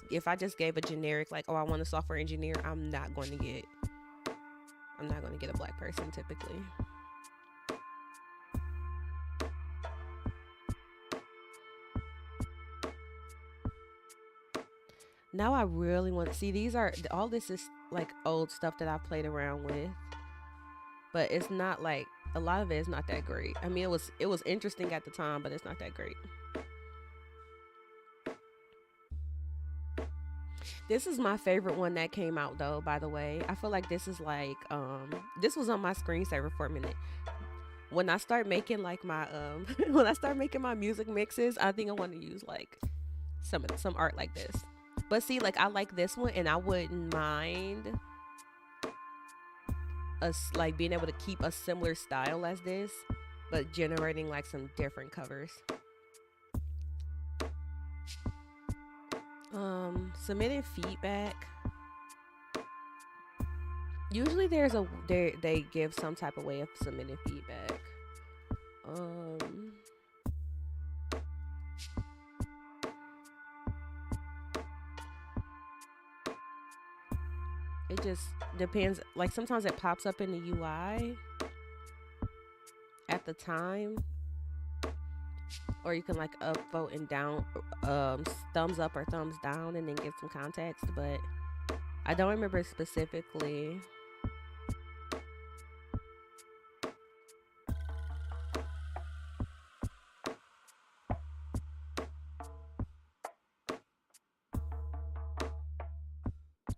gave a generic like, oh, I want a software engineer, I'm not going to get a black person typically. Now I really want to see, all this is like old stuff that I've played around with, but it's not like, a lot of it is not that great. I mean, it was interesting at the time, but it's not that great. This is my favorite one that came out though, by the way. I feel like this is like, this was on my screensaver for a minute. When I start making like my when I start making my music mixes, I think I want to use like some art like this. But see, like I like this one, and I wouldn't mind us like being able to keep a similar style as this, but generating like some different covers. Submitting feedback. Usually they give some type of way of submitting feedback. It just depends. Like sometimes it pops up in the UI at the time, or you can like upvote and down, thumbs up or thumbs down, and then give some context. But I don't remember specifically.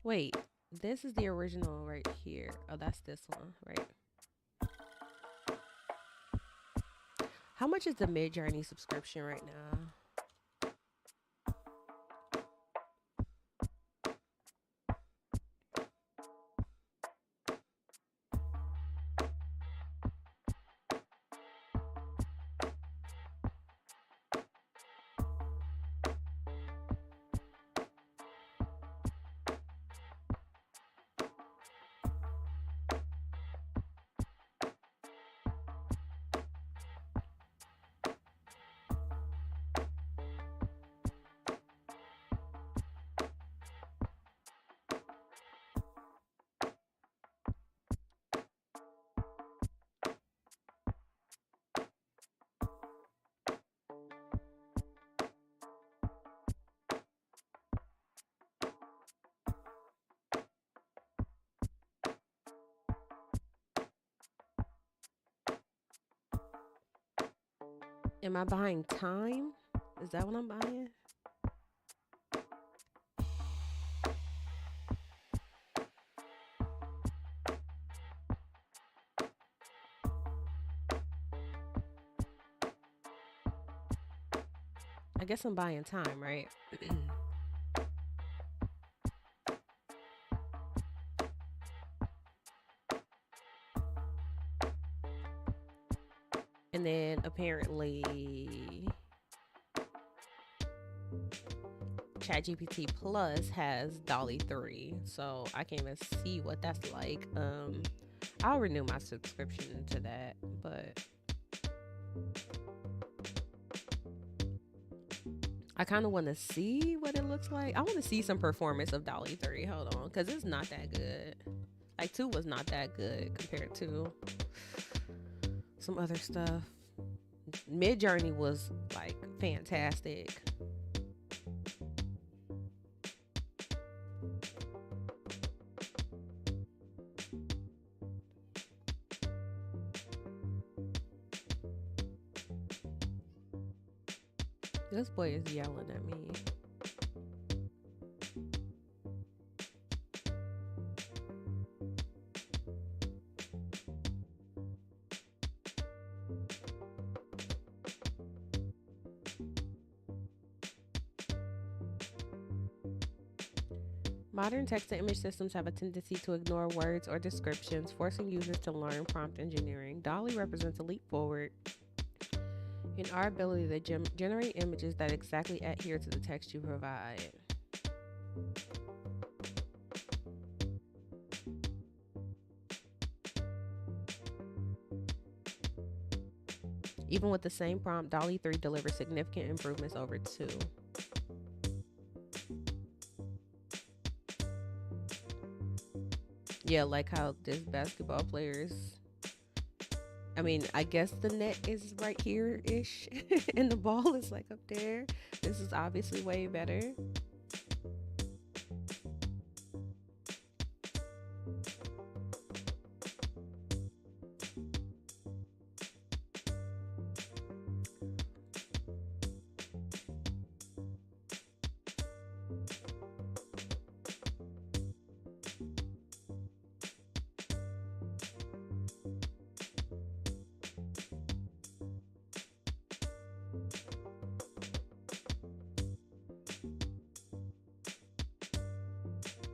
Wait, this is the original right here. Oh, that's this one, right? How much is the Midjourney subscription right now? Am I buying time? Is that what I'm buying? I guess I'm buying time, right? And then apparently ChatGPT Plus has Dolly 3. So I can't even see what that's like. I'll renew my subscription to that, but I kind of want to see what it looks like. I want to see some performance of Dolly 3. Hold on, because it's not that good. Like 2 was not that good compared to some other stuff. Mid Journey was like fantastic. This boy is yelling at me. Modern text to image systems have a tendency to ignore words or descriptions, forcing users to learn prompt engineering. DALL-E represents a leap forward in our ability to generate images that exactly adhere to the text you provide. Even with the same prompt, DALL-E 3 delivers significant improvements over 2. Yeah, like how this basketball players, I mean, I guess the net is right here-ish and the ball is like up there. This is obviously way better.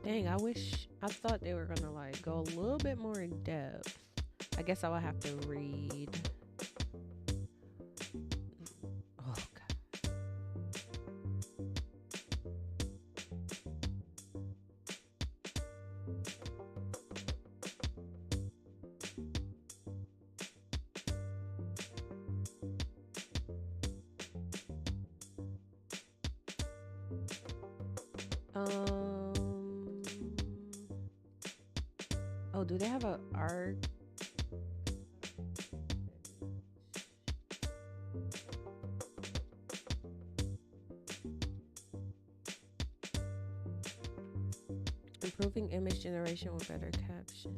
Dang, I thought they were gonna like go a little bit more in depth. I guess I will have to read. Oh god. Oh, do they have a art? Improving image generation with better captions.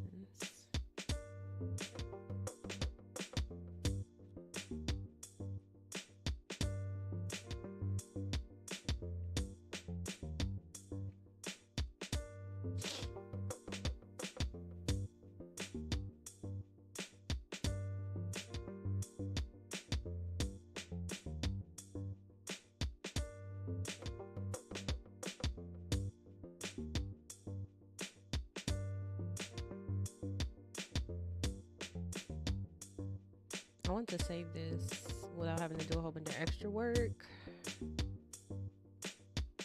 I want to save this without having to do a whole bunch of extra work.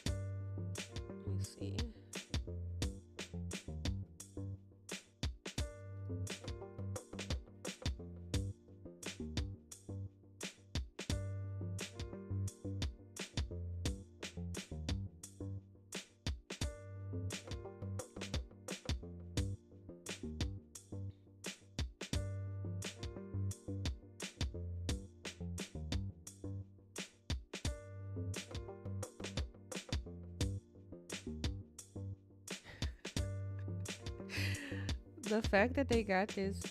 Let me see. The fact that they got this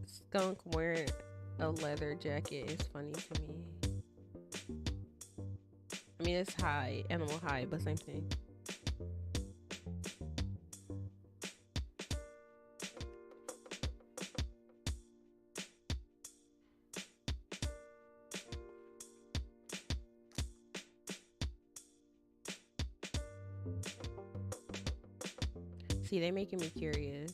skunk wearing a leather jacket is funny to me. I mean, it's high, animal high, but same thing. See, they making me curious.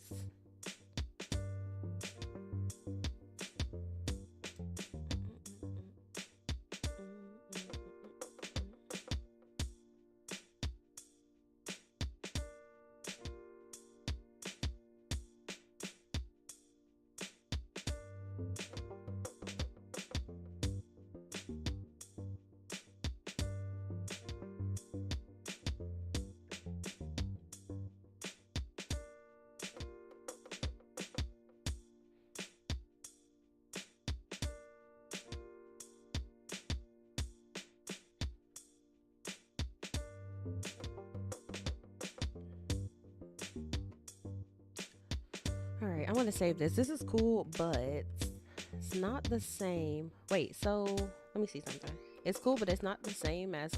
All right, I want to save this. This is cool, but it's not the same. Wait, so let me see something. It's cool, but it's not the same as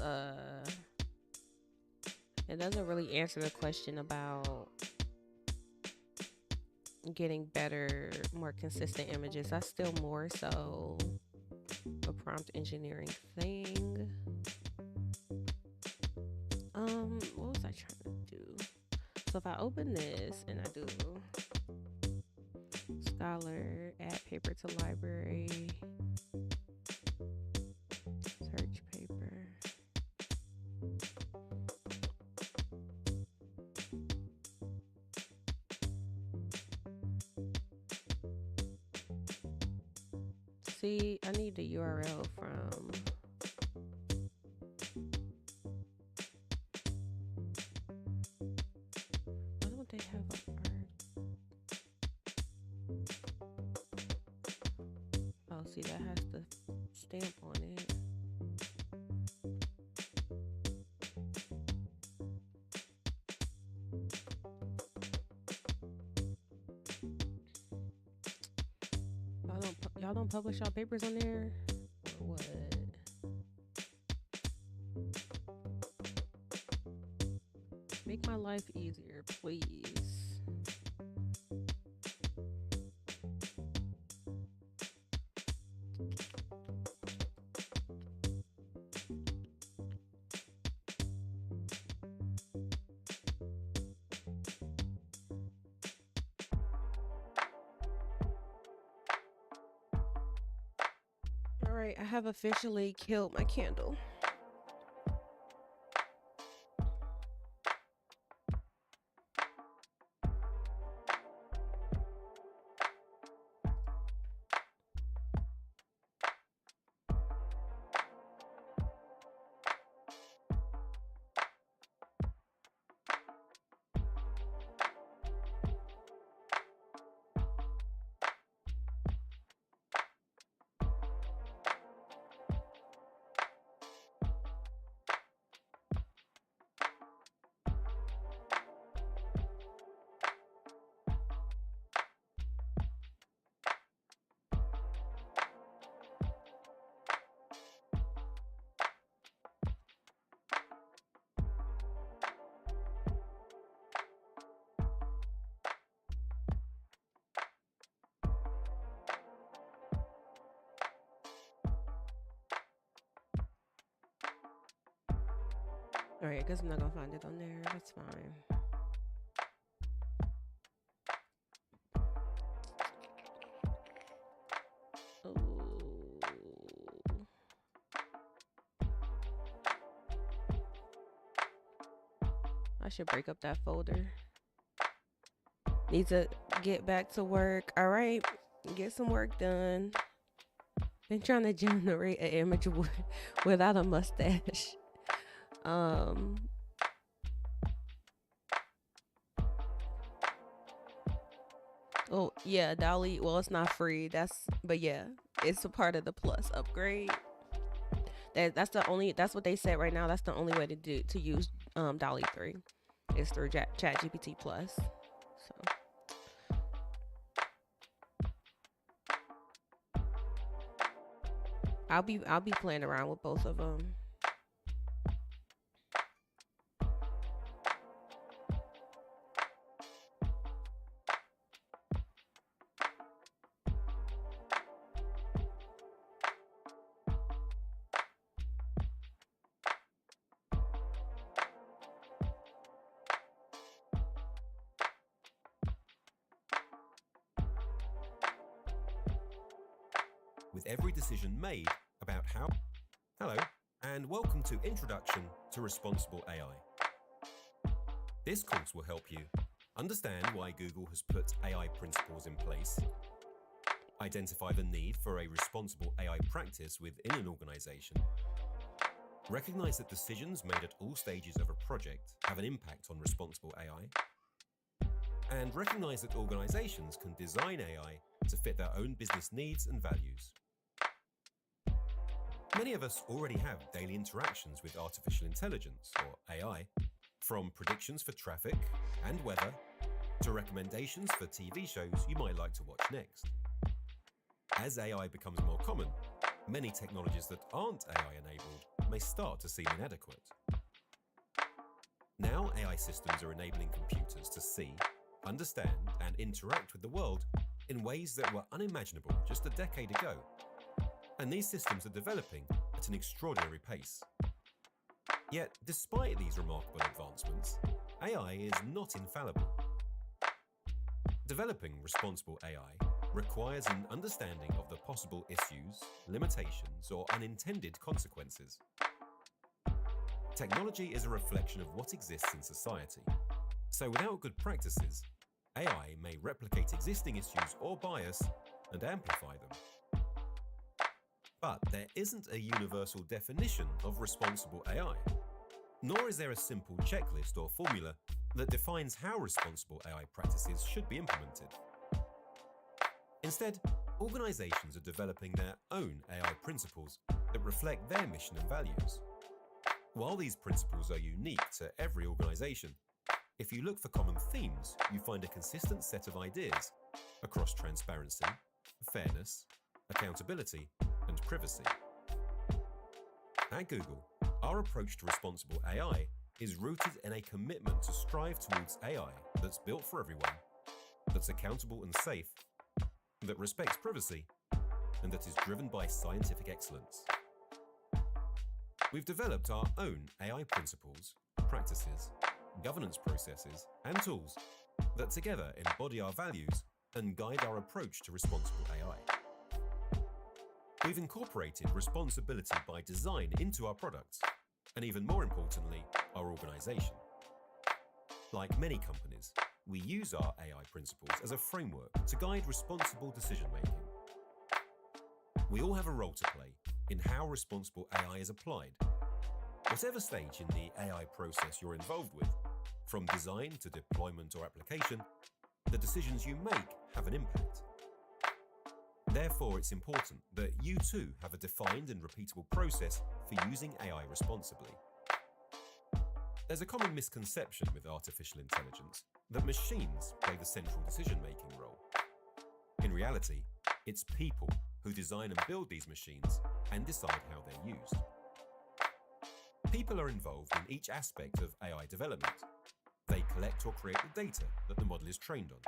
it doesn't really answer the question about getting better, more consistent images. That's still more so a prompt engineering thing. What was I trying to do? So if I open this and I do Scholar, add paper to library, search paper. See, I need the URL from why don't they have a oh, see, that has the stamp on it. Y'all don't publish y'all papers on there, or what? Make my life easier, please. All right, I have officially killed my candle. All right, I guess I'm not gonna find it on there. That's fine. Oh, I should break up that folder. Need to get back to work. All right, get some work done. Been trying to generate an image without a mustache. Oh yeah, Dolly. Well, it's not free. But yeah, it's a part of the Plus upgrade. That's what they said right now. That's the only way to use Dolly 3 is through ChatGPT Plus. So I'll be playing around with both of them. every decision made about how. Hello, and welcome to Introduction to Responsible AI. This course will help you understand why Google has put AI principles in place, identify the need for a responsible AI practice within an organization, recognize that decisions made at all stages of a project have an impact on responsible AI, and recognize that organizations can design AI to fit their own business needs and values. Many of us already have daily interactions with artificial intelligence, or AI, from predictions for traffic and weather to recommendations for TV shows you might like to watch next. As AI becomes more common, many technologies that aren't AI-enabled may start to seem inadequate. Now AI systems are enabling computers to see, understand, and interact with the world in ways that were unimaginable just a decade ago. And these systems are developing at an extraordinary pace. Yet, despite these remarkable advancements, AI is not infallible. Developing responsible AI requires an understanding of the possible issues, limitations, or unintended consequences. Technology is a reflection of what exists in society. So without good practices, AI may replicate existing issues or bias and amplify them. But there isn't a universal definition of responsible AI, nor is there a simple checklist or formula that defines how responsible AI practices should be implemented. Instead, organizations are developing their own AI principles that reflect their mission and values. While these principles are unique to every organization, if you look for common themes, you find a consistent set of ideas across transparency, fairness, accountability, and privacy. At Google, our approach to responsible AI is rooted in a commitment to strive towards AI that's built for everyone, that's accountable and safe, that respects privacy, and that is driven by scientific excellence. We've developed our own AI principles, practices, governance processes, and tools that together embody our values and guide our approach to responsible AI. We've incorporated responsibility by design into our products, and even more importantly, our organization. Like many companies, we use our AI principles as a framework to guide responsible decision-making. We all have a role to play in how responsible AI is applied. Whatever stage in the AI process you're involved with, from design to deployment or application, the decisions you make have an impact. Therefore, it's important that you too have a defined and repeatable process for using AI responsibly. There's a common misconception with artificial intelligence that machines play the central decision-making role. In reality, it's people who design and build these machines and decide how they're used. People are involved in each aspect of AI development. They collect or create the data that the model is trained on.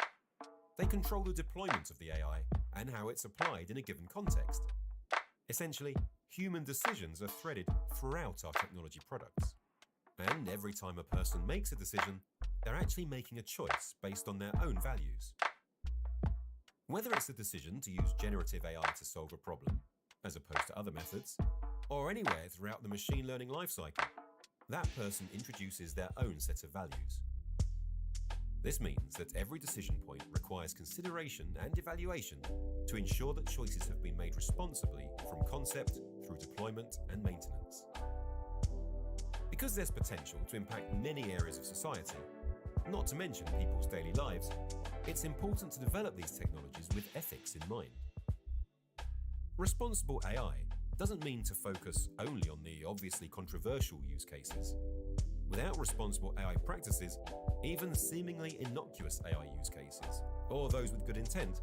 They control the deployment of the AI and how it's applied in a given context. Essentially, human decisions are threaded throughout our technology products. And every time a person makes a decision, they're actually making a choice based on their own values. Whether it's a decision to use generative AI to solve a problem, as opposed to other methods, or anywhere throughout the machine learning lifecycle, that person introduces their own set of values. This means that every decision point requires consideration and evaluation to ensure that choices have been made responsibly from concept through deployment and maintenance. Because there's potential to impact many areas of society, not to mention people's daily lives, it's important to develop these technologies with ethics in mind. Responsible AI doesn't mean to focus only on the obviously controversial use cases. Without responsible AI practices, even seemingly innocuous AI use cases, or those with good intent,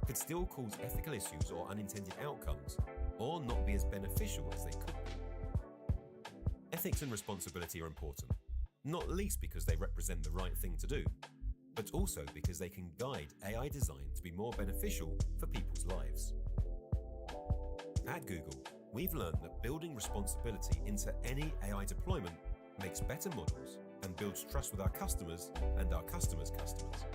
could still cause ethical issues or unintended outcomes, or not be as beneficial as they could be. Ethics and responsibility are important, not least because they represent the right thing to do, but also because they can guide AI design to be more beneficial for people's lives. At Google, we've learned that building responsibility into any AI deployment makes better models and builds trust with our customers and our customers' customers.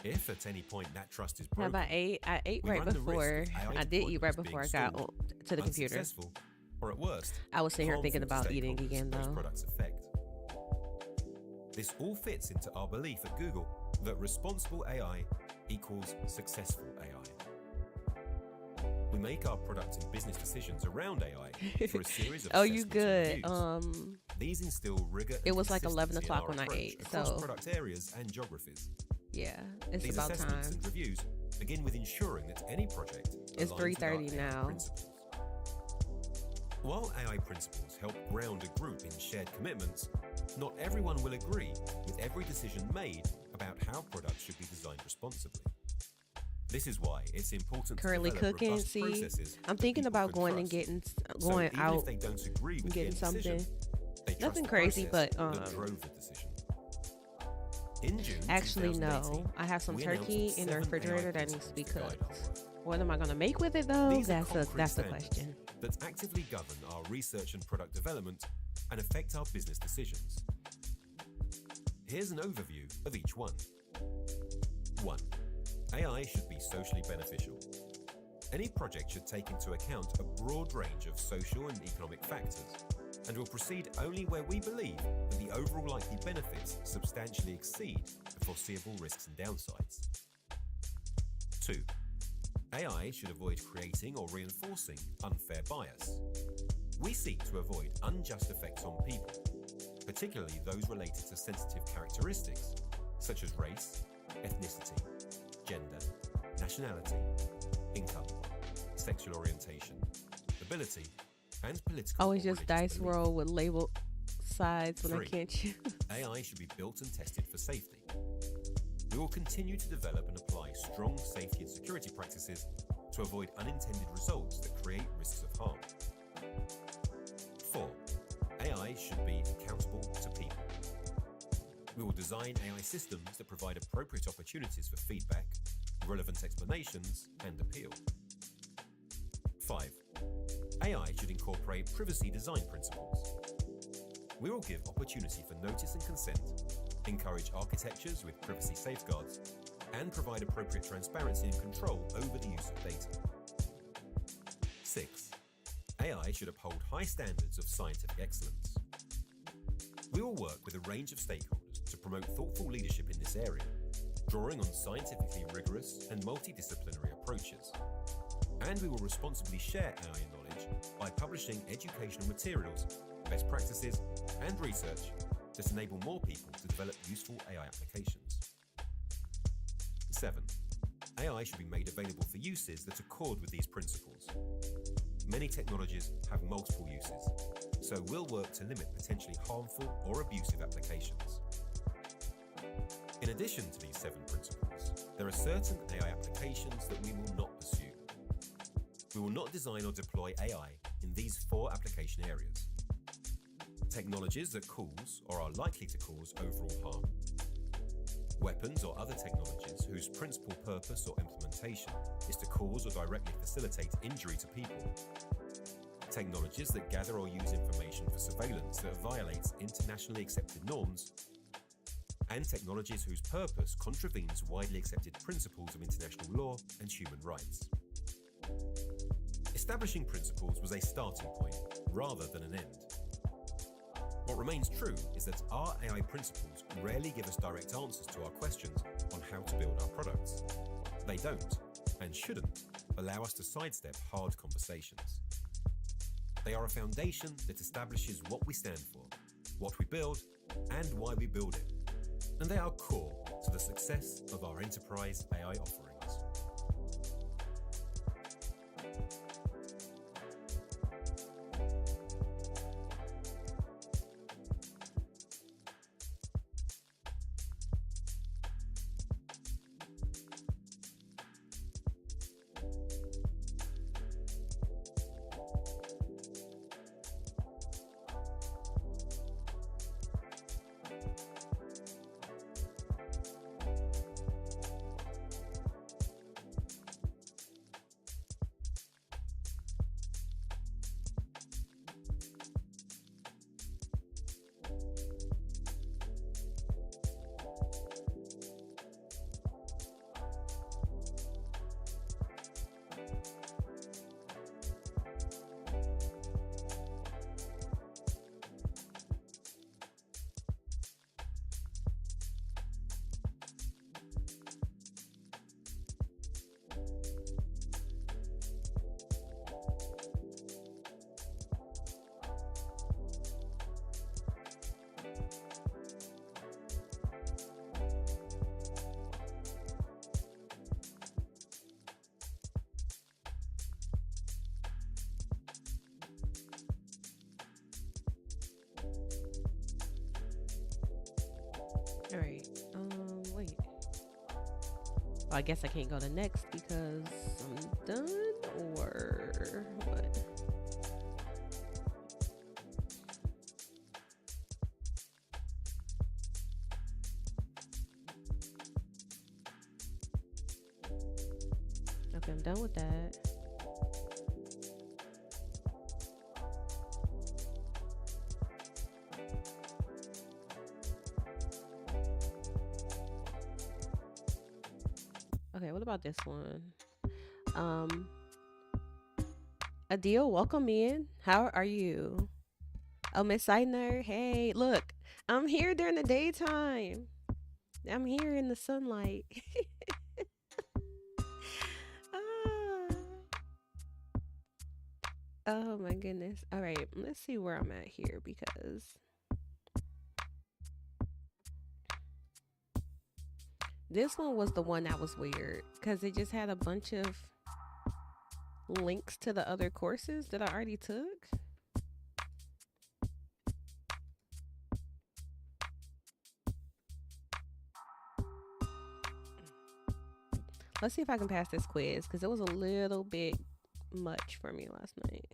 If at any point that trust is Have broken, I ate? I ate we right run the risk before. of AI I did eat right deployments before I being got stalled, to the computer. unsuccessful, or at worst, I was sitting here thinking harmful to about eating stakeholders again, those though. products affect. This all fits into our belief at Google that responsible AI equals successful AI. We make our product and business decisions around AI through a series of Oh, you assessments and good? reviews. These instill rigor and It was like 11 consistency in o'clock our when I approach ate, across so product areas and geographies. yeah, it's These about assessments time. and reviews begin with ensuring that any project It's aligns with our 3:30 AI now. principles. While AI principles help ground a group in shared commitments, not everyone will agree with every decision made about how products should be designed responsibly. This is why it's important Currently to develop cooking. robust See, processes I'm that thinking people about can going and trust. going So even out if they don't agree with and the getting end decision, something. they trust Nothing the crazy, process but that drove the decision. In June actually 2018, no. I have some we announced turkey in the 7 refrigerator AI that needs to be principles to guide cooked. our work. What am I gonna make with it though? These are That's concrete the standards question. that actively govern our research and product development and affect our business decisions. Here's an overview of each one. 1. AI should be socially beneficial. Any project should take into account a broad range of social and economic factors, and will proceed only where we believe that the overall likely benefits substantially exceed the foreseeable risks and downsides. 2. AI should avoid creating or reinforcing unfair bias. We seek to avoid unjust effects on people, particularly those related to sensitive characteristics such as race, ethnicity, gender, nationality, income, sexual orientation, ability, and political Always or just religious dice belief. roll with label sides when I 3. can't choose. AI should be built and tested for safety. We will continue to develop and apply strong safety and security practices to avoid unintended results that create risks of harm. 4. AI should be accountable to people. We will design AI systems that provide appropriate opportunities for feedback, relevant explanations, and appeal. 5. AI should incorporate privacy design principles. We will give opportunity for notice and consent, encourage architectures with privacy safeguards, and provide appropriate transparency and control over the use of data. 6. AI should uphold high standards of scientific excellence. We will work with a range of stakeholders to promote thoughtful leadership in this area, drawing on scientifically rigorous and multidisciplinary approaches. And we will responsibly share AI knowledge by publishing educational materials, best practices, and research that enable more people to develop useful AI applications. 7. AI should be made available for uses that accord with these principles. Many technologies have multiple uses, so we'll work to limit potentially harmful or abusive applications. In addition to these 7 principles, there are certain AI applications that we will not pursue. We will not design or deploy AI in these 4 application areas. Technologies that cause or are likely to cause overall harm. Weapons or other technologies whose principal purpose or implementation is to cause or directly facilitate injury to people. Technologies that gather or use information for surveillance that violates internationally accepted norms. And technologies whose purpose contravenes widely accepted principles of international law and human rights. Establishing principles was a starting point rather than an end. What remains true is that our AI principles rarely give us direct answers to our questions on how to build our products. They don't, and shouldn't, allow us to sidestep hard conversations. They are a foundation that establishes what we stand for, what we build, and why we build it. And they are core to the success of our enterprise AI offerings. I guess I can't go to next because I'm done, or what? Okay, I'm done with that. Okay, what about this one? Um, Adil, welcome in. How are you? Oh, Miss Seidner, hey, look, I'm here during the daytime. I'm here in the sunlight. Ah. Oh my goodness. All right, let's see where I'm at here because this one was the one that was weird because it just had a bunch of links to the other courses that I already took. Let's see if I can pass this quiz because it was a little bit much for me last night.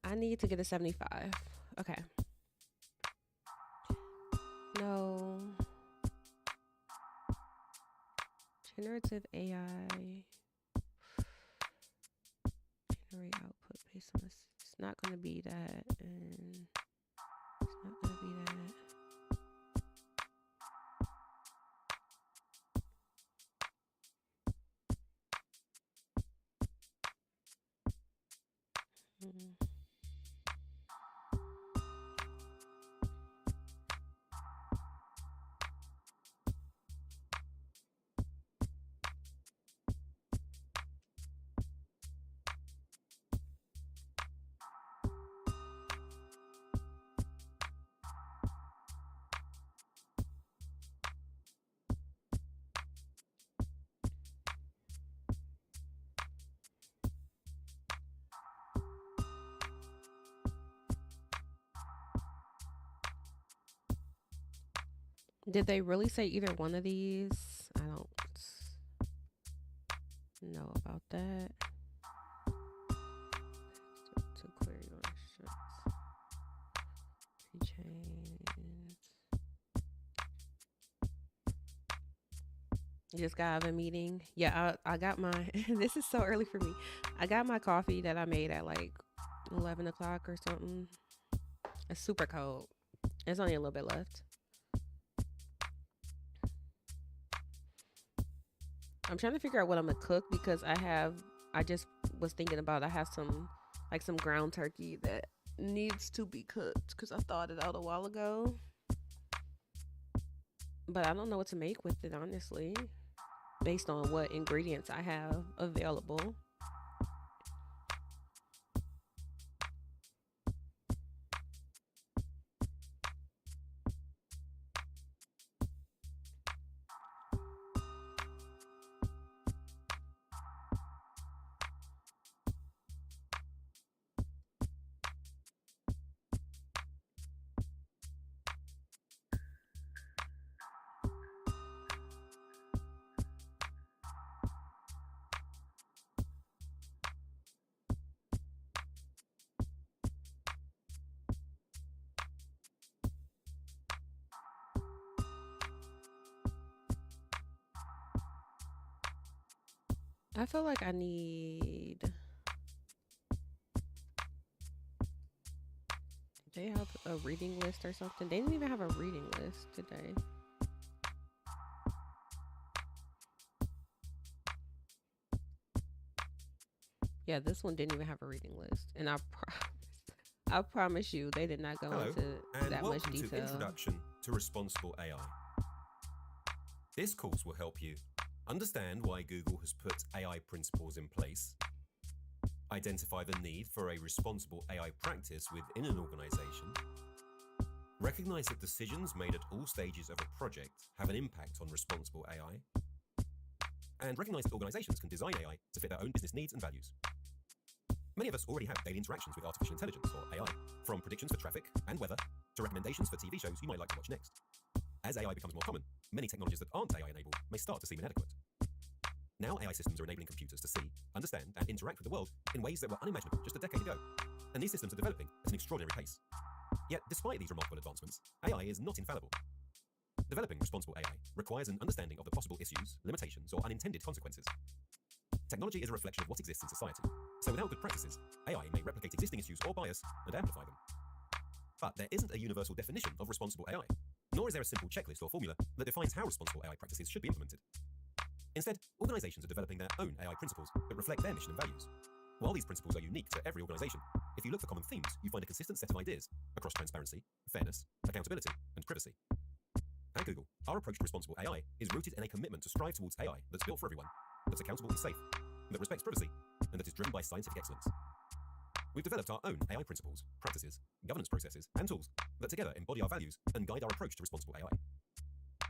I need to get a 75. Okay. No. Generative AI. Generate output based on this. It's not going to be that. And it's not going to be that. Mm. Did they really say either one of these? I don't know about that. To clear your instructions. Pre-chains. Just got out of a meeting. Yeah, I got my, this is so early for me. I got my coffee that I made at like 11 o'clock or something. It's super cold. There's only a little bit left. I'm trying to figure out what I'm gonna cook because I just was thinking about, I have some ground turkey that needs to be cooked because I thawed it out a while ago. But I don't know what to make with it, honestly, based on what ingredients I have available. I feel like I need. They have a reading list or something. They didn't even have a reading list today. Yeah, this one didn't even have a reading list, and I promise you, they did not go Hello, into and that much welcome to detail. Introduction to Responsible AI. This course will help you understand why Google has put AI principles in place, identify the need for a responsible AI practice within an organization, recognize that decisions made at all stages of a project have an impact on responsible AI, and recognize that organizations can design AI to fit their own business needs and values. Many of us already have daily interactions with artificial intelligence, or AI, from predictions for traffic and weather to recommendations for TV shows you might like to watch next. As AI becomes more common, many technologies that aren't AI-enabled may start to seem inadequate. Now AI systems are enabling computers to see, understand, and interact with the world in ways that were unimaginable just a decade ago. And these systems are developing at an extraordinary pace. Yet, despite these remarkable advancements, AI is not infallible. Developing responsible AI requires an understanding of the possible issues, limitations, or unintended consequences. Technology is a reflection of what exists in society, so without good practices, AI may replicate existing issues or bias and amplify them. But there isn't a universal definition of responsible AI, nor is there a simple checklist or formula that defines how responsible AI practices should be implemented. Instead, organizations are developing their own AI principles that reflect their mission and values. While these principles are unique to every organization, if you look for common themes, you find a consistent set of ideas across transparency, fairness, accountability, and privacy. At Google, our approach to responsible AI is rooted in a commitment to strive towards AI that's built for everyone, that's accountable and safe, that respects privacy, and that is driven by scientific excellence. We've developed our own AI principles, practices, governance processes, and tools that together embody our values and guide our approach to responsible AI.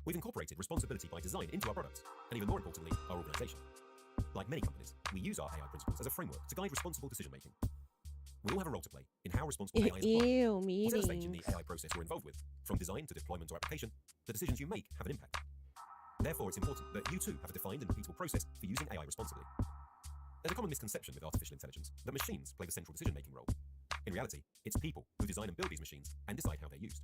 We've incorporated responsibility by design into our products, and even more importantly, our organization. Like many companies, we use our AI principles as a framework to guide responsible decision-making. We all have a role to play in how responsible AI is applied. Whatever stage in the AI process you're involved with, from design to deployment or application, the decisions you make have an impact. Therefore, it's important that you too have a defined and repeatable process for using AI responsibly. There's a common misconception with artificial intelligence that machines play the central decision-making role. In reality, it's people who design and build these machines and decide how they're used.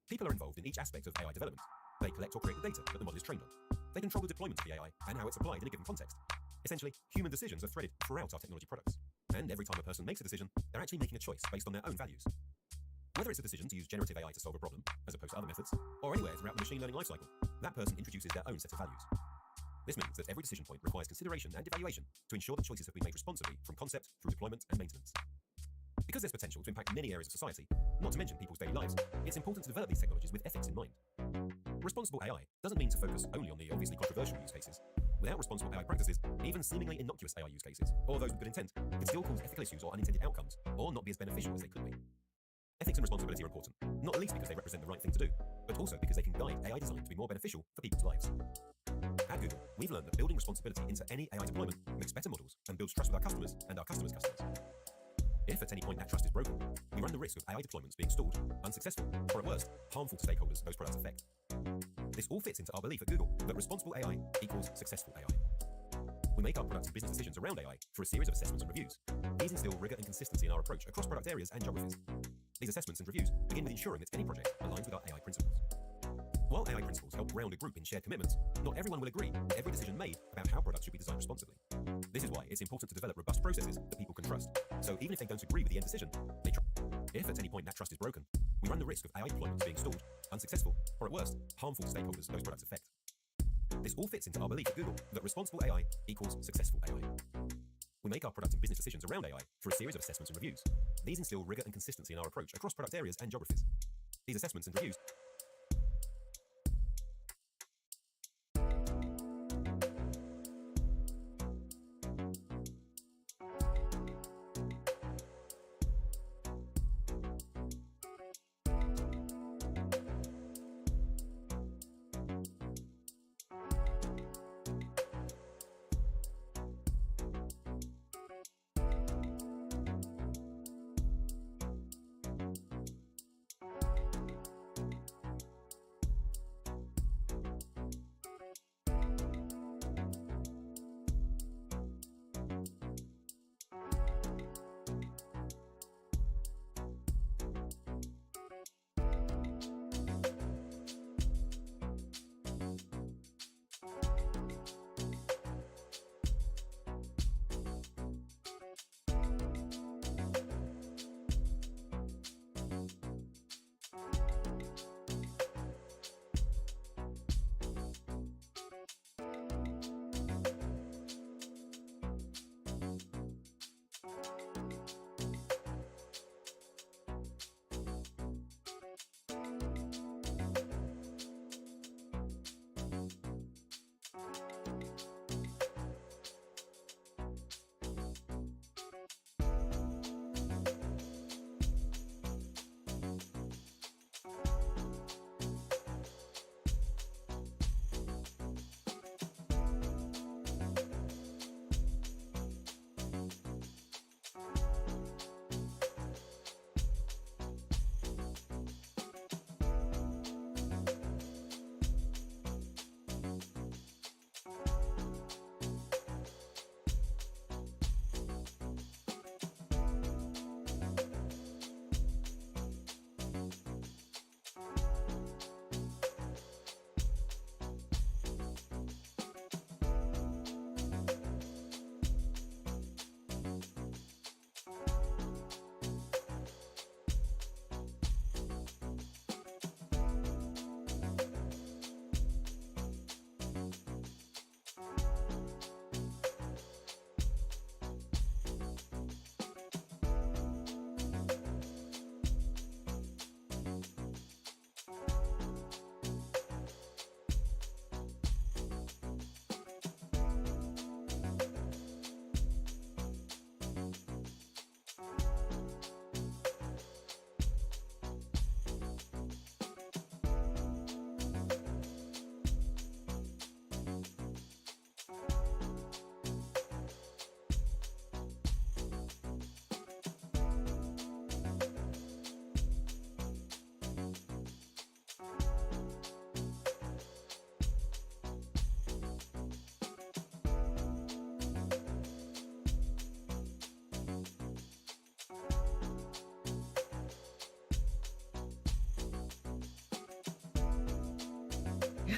People are involved in each aspect of AI development. They collect or create the data that the model is trained on. They control the deployment of the AI and how it's applied in a given context. Essentially, human decisions are threaded throughout our technology products. And every time a person makes a decision, they're actually making a choice based on their own values. Whether it's a decision to use generative AI to solve a problem, as opposed to other methods, or anywhere throughout the machine learning lifecycle, that person introduces their own set of values. This means that every decision point requires consideration and evaluation to ensure that choices have been made responsibly from concept through deployment and maintenance. Because there's potential to impact many areas of society, not to mention people's daily lives, it's important to develop these technologies with ethics in mind. Responsible AI doesn't mean to focus only on the obviously controversial use cases. Without responsible AI practices, even seemingly innocuous AI use cases, or those with good intent, can still cause ethical issues or unintended outcomes, or not be as beneficial as they could be. Ethics and responsibility are important, not least because they represent the right thing to do, but also because they can guide AI design to be more beneficial for people's lives. At Google, we've learned that building responsibility into any AI deployment makes better models and builds trust with our customers and our customers' customers. If at any point that trust is broken, we run the risk of AI deployments being stalled, unsuccessful, or at worst, harmful to stakeholders those products affect. This all fits into our belief at Google that responsible AI equals successful AI. We make our products and business decisions around AI through a series of assessments and reviews. These instill rigor and consistency in our approach across product areas and geographies. These assessments and reviews begin with ensuring that any project aligns with our AI principles. While AI principles help ground a group in shared commitments, not everyone will agree with every decision made about how products should be designed responsibly. This is why it's important to develop robust processes that people can trust. So even if they don't agree with the end decision, they trust. If at any point that trust is broken, we run the risk of AI deployments being stalled, unsuccessful, or at worst, harmful to stakeholders those products affect. This all fits into our belief at Google that responsible AI equals successful AI. We make our product and business decisions around AI through a series of assessments and reviews. These instill rigor and consistency in our approach across product areas and geographies. These assessments and reviews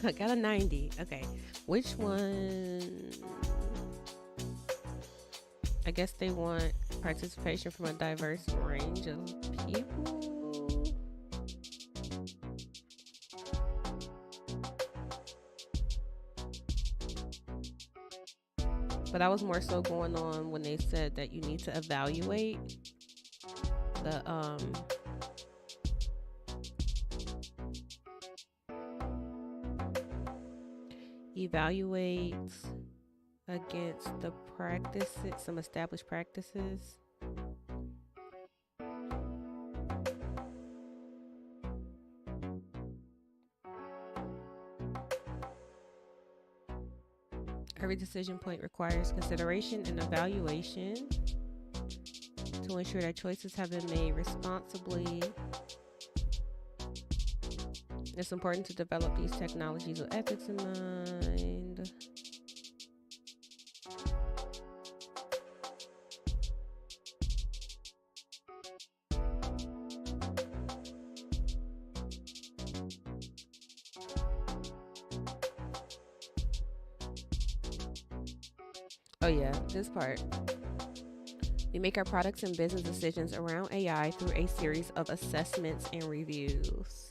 I got a 90. Okay. Which one? I guess they want participation from a diverse range of people. But I was more so going on when they said that you need to evaluate the evaluate against the practices, some established practices. Every decision point requires consideration and evaluation to ensure that choices have been made responsibly. It's important to develop these technologies with ethics in mind. Oh yeah, this part. We make our products and business decisions around AI through a series of assessments and reviews.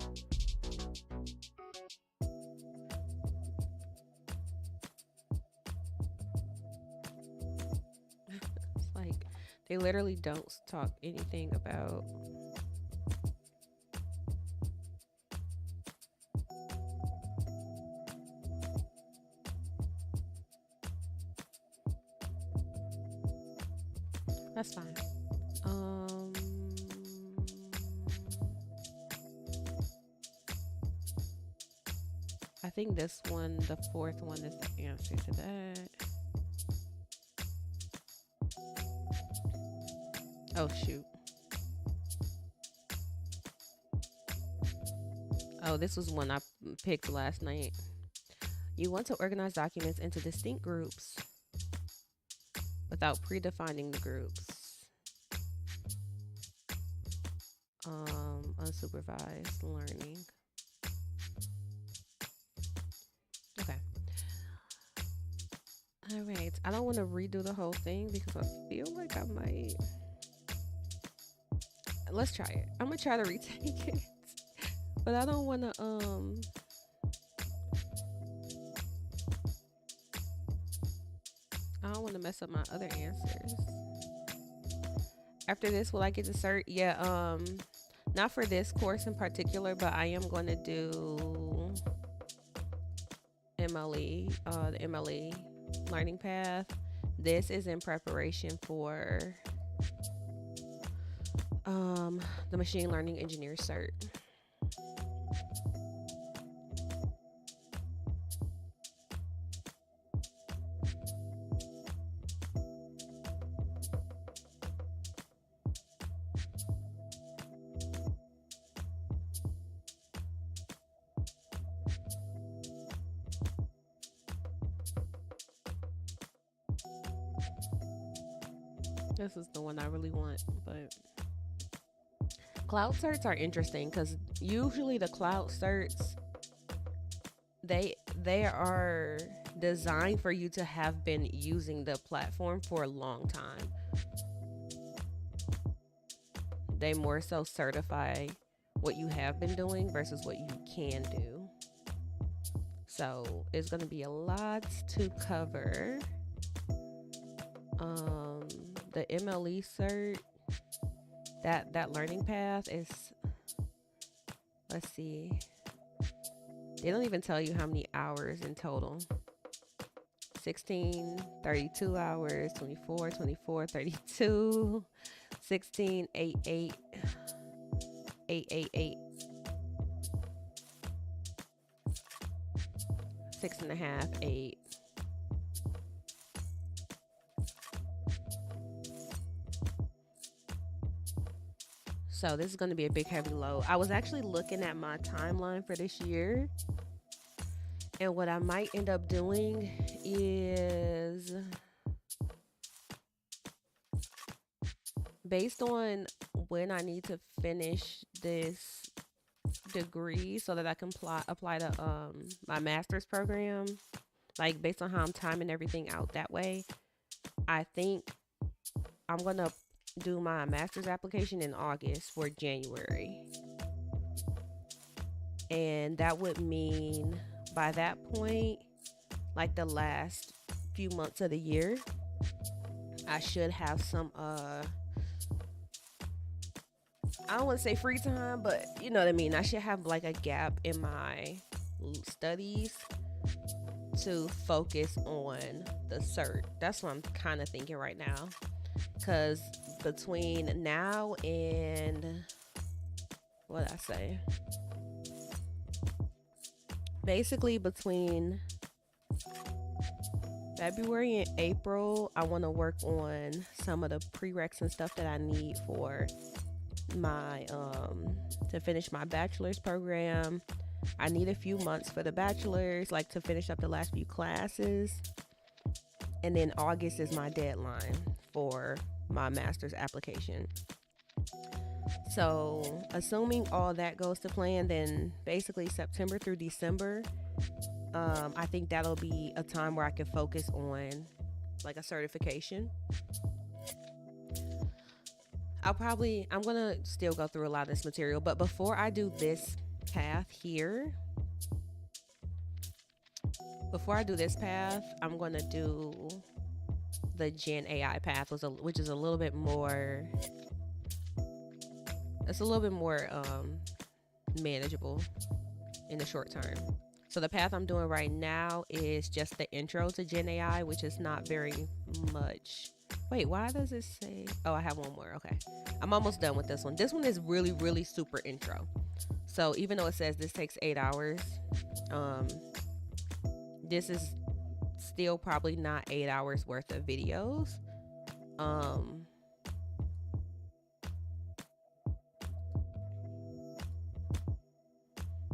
It's like they literally don't talk anything about that's fine. I think this one, the fourth one, is the answer to that. Oh, shoot. Oh, this was one I picked last night. You want to organize documents into distinct groups without predefining the groups. Unsupervised learning. Okay. All right. I don't want to redo the whole thing because I feel like I might. Let's try it. I'm gonna try to retake it, but I don't want to. I don't want to mess up my other answers. After this, will I get to cert? Yeah. Not for this course in particular, but I am going to do MLE, the MLE learning path. This is in preparation for the machine learning engineer cert. This is the one I really want, but cloud certs are interesting because usually the cloud certs they are designed for you to have been using the platform for a long time. They more so certify what you have been doing versus what you can do. So it's going to be a lot to cover. The MLE cert, that learning path is, let's see, they don't even tell you how many hours in total. 16, 32 hours, 24, 24, 32, 16, 8, 8, 8, 8, 8, 6.5, 8. So this is going to be a big heavy load. I was actually looking at my timeline for this year, and what I might end up doing is, based on when I need to finish this degree so that I can apply to my master's program. Like based on how I'm timing everything out that way, I think I'm gonna do my master's application in August for January. And that would mean by that point, like the last few months of the year, I should have some I don't want to say free time, but you know what I mean. I should have like a gap in my studies to focus on the cert. That's what I'm kind of thinking right now. Because between now and what I say, basically between February and April, I want to work on some of the prereqs and stuff that I need for my to finish my bachelor's program. I need a few months for the bachelor's, like to finish up the last few classes. And then August is my deadline for my master's application. So assuming all that goes to plan, then basically September through December, I think that'll be a time where I can focus on like a certification. I'm gonna still go through a lot of this material, but before I do this path here, I'm gonna do the GenAI path, which is a little bit more, it's a little bit more manageable in the short term. So the path I'm doing right now is just the intro to GenAI, which is not very much. Wait, why does it say? Oh, I have one more. Okay. I'm almost done with this one. This one is really, really super intro. So even though it says this takes 8 hours, this is still probably not 8 hours worth of videos.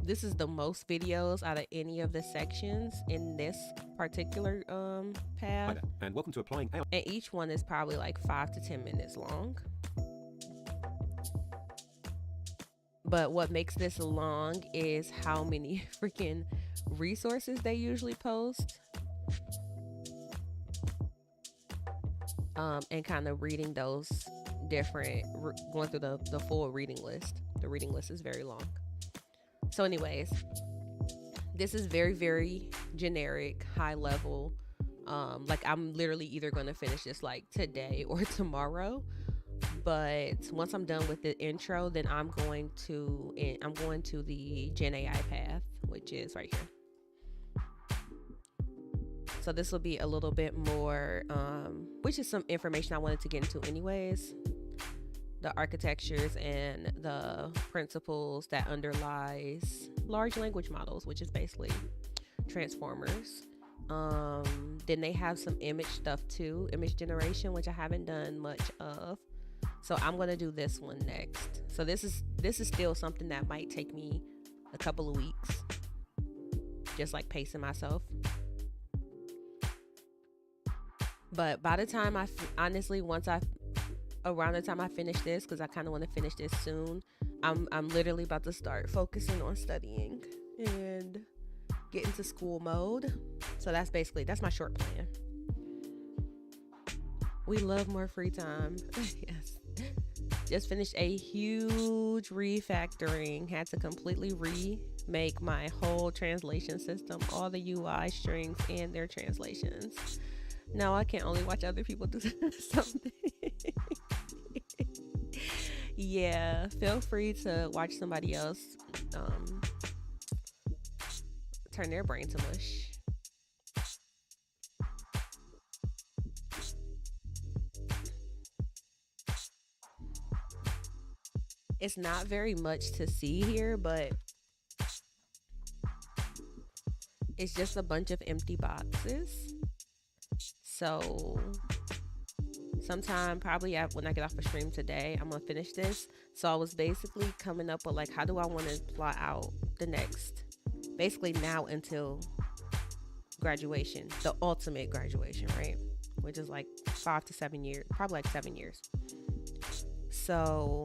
This is the most videos out of any of the sections in this particular path. Hi there, and welcome to Applying AI. And each one is probably like 5 to 10 minutes long. But what makes this long is how many freaking resources they usually post. And kind of reading those different, going through the full reading list. The reading list is very long. So anyways, this is very, very generic, high level. Like I'm literally either going to finish this like today or tomorrow. But once I'm done with the intro, then I'm going to the GenAI path, which is right here. So this will be a little bit more, which is some information I wanted to get into anyways. The architectures and the principles that underlies large language models, which is basically transformers. Then they have some image stuff too, image generation, which I haven't done much of. So I'm gonna do this one next. So this is still something that might take me a couple of weeks, just like pacing myself. But by the time around the time I finish this, because I kind of want to finish this soon, I'm literally about to start focusing on studying and get into school mode. So that's my short plan. We love more free time. Yes. Just finished a huge refactoring. Had to completely remake my whole translation system, all the UI strings and their translations. Now I can only watch other people do something. Yeah, feel free to watch somebody else turn their brain to mush. It's not very much to see here, but it's just a bunch of empty boxes. So sometime probably when I get off a stream today, I'm gonna finish this. So I was basically coming up with like, how do I want to plot out the next, basically now until graduation, the ultimate graduation, right? Which is like 5 to 7 years, probably like 7 years. So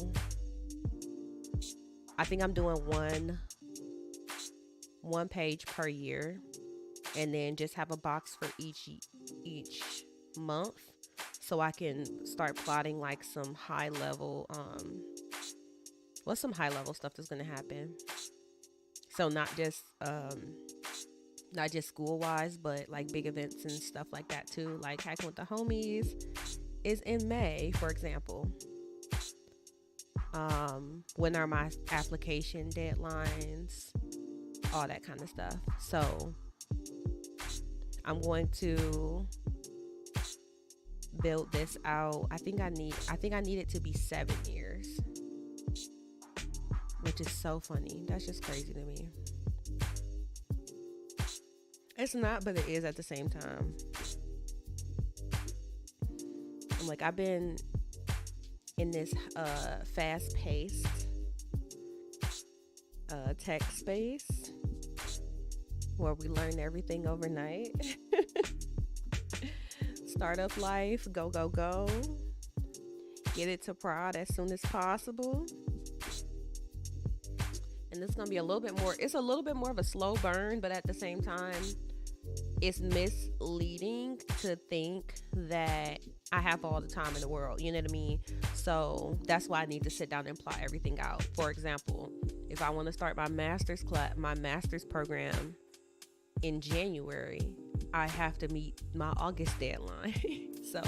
I think I'm doing one page per year, and then just have a box for each month, so I can start plotting like some high level what's some high level stuff that's gonna happen. So not just school wise, but like big events and stuff like that too. Like Hacking with the Homies is in May, for example. When are my application deadlines? All that kind of stuff. So I'm going to build this out. I think I need it to be 7 years, which is so funny. That's just crazy to me. It's not, but it is at the same time. I'm like, I've been in this fast-paced tech space where we learn everything overnight. Startup life, go, go, go. Get it to prod as soon as possible. And it's going to be a little bit more of a slow burn, but at the same time, it's misleading to think that I have all the time in the world. You know what I mean? So that's why I need to sit down and plot everything out. For example, if I want to start my master's program in January, I have to meet my August deadline. So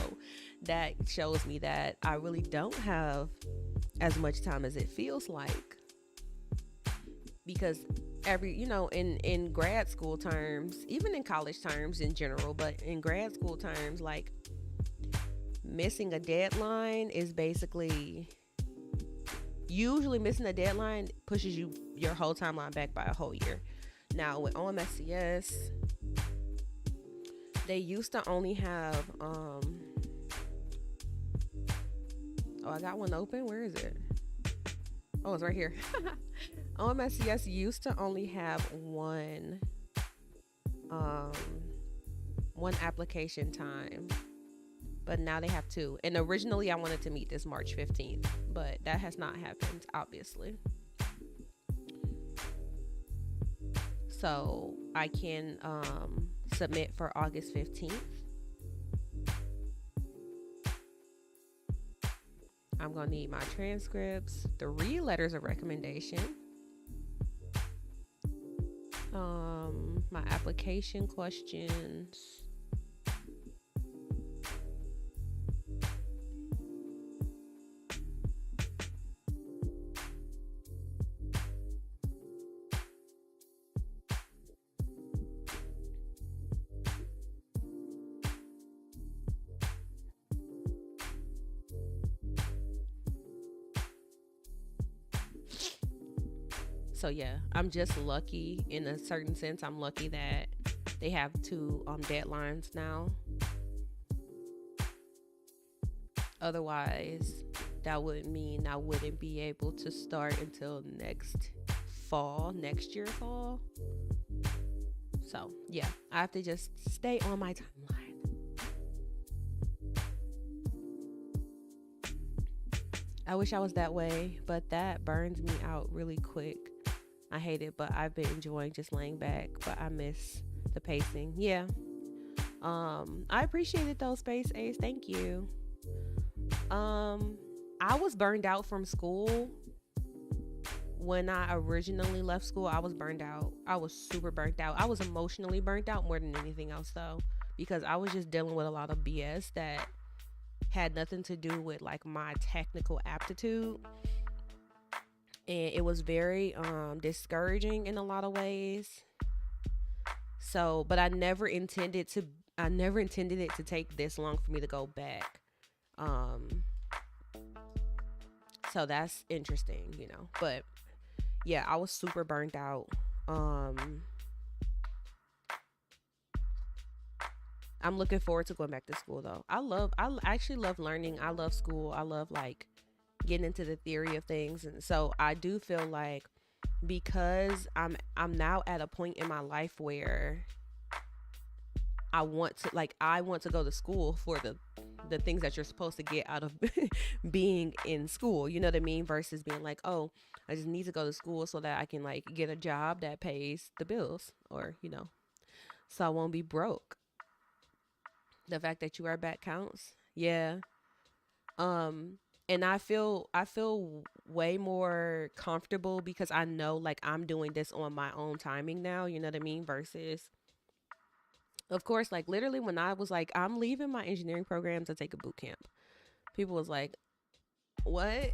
that shows me that I really don't have as much time as it feels like. Because in grad school terms, even in college terms in general, but in grad school terms, like missing a deadline is basically, usually missing a deadline pushes your whole timeline back by a whole year. Now with OMSCS, they used to only have, I got one open. Where is it? Oh, it's right here. OMSCS used to only have one application time, but now they have two. And originally I wanted to meet this March 15th, but that has not happened, obviously. So I can submit for August 15th. I'm going to need my transcripts, 3 letters of recommendation, my application questions, so yeah, I'm just lucky in a certain sense. I'm lucky that they have 2 deadlines now. Otherwise, that would mean I wouldn't be able to start until next year fall. So yeah, I have to just stay on my timeline. I wish I was that way, but that burns me out really quick. I hate it, but I've been enjoying just laying back, but I miss the pacing. Yeah. I appreciate it though, Space Ace. Thank you. I was burned out from school. When I originally left school, I was burned out. I was super burnt out. I was emotionally burnt out more than anything else though, because I was just dealing with a lot of BS that had nothing to do with like my technical aptitude. And it was very discouraging in a lot of ways. So, but I never intended it to take this long for me to go back. So that's interesting, But yeah, I was super burnt out. I'm looking forward to going back to school though. I actually love learning. I love school. I love like getting into the theory of things. And so I do feel like, because I'm now at a point in my life where I want to go to school for the things that you're supposed to get out of being in school, you know what I mean, versus being like, oh, I just need to go to school so that I can like get a job that pays the bills, or so I won't be broke. The fact that you are back counts. Yeah. Um and I feel way more comfortable because I know like I'm doing this on my own timing now, you know what I mean, versus of course like literally when I was like I'm leaving my engineering program to take a boot camp. People was like, "What?"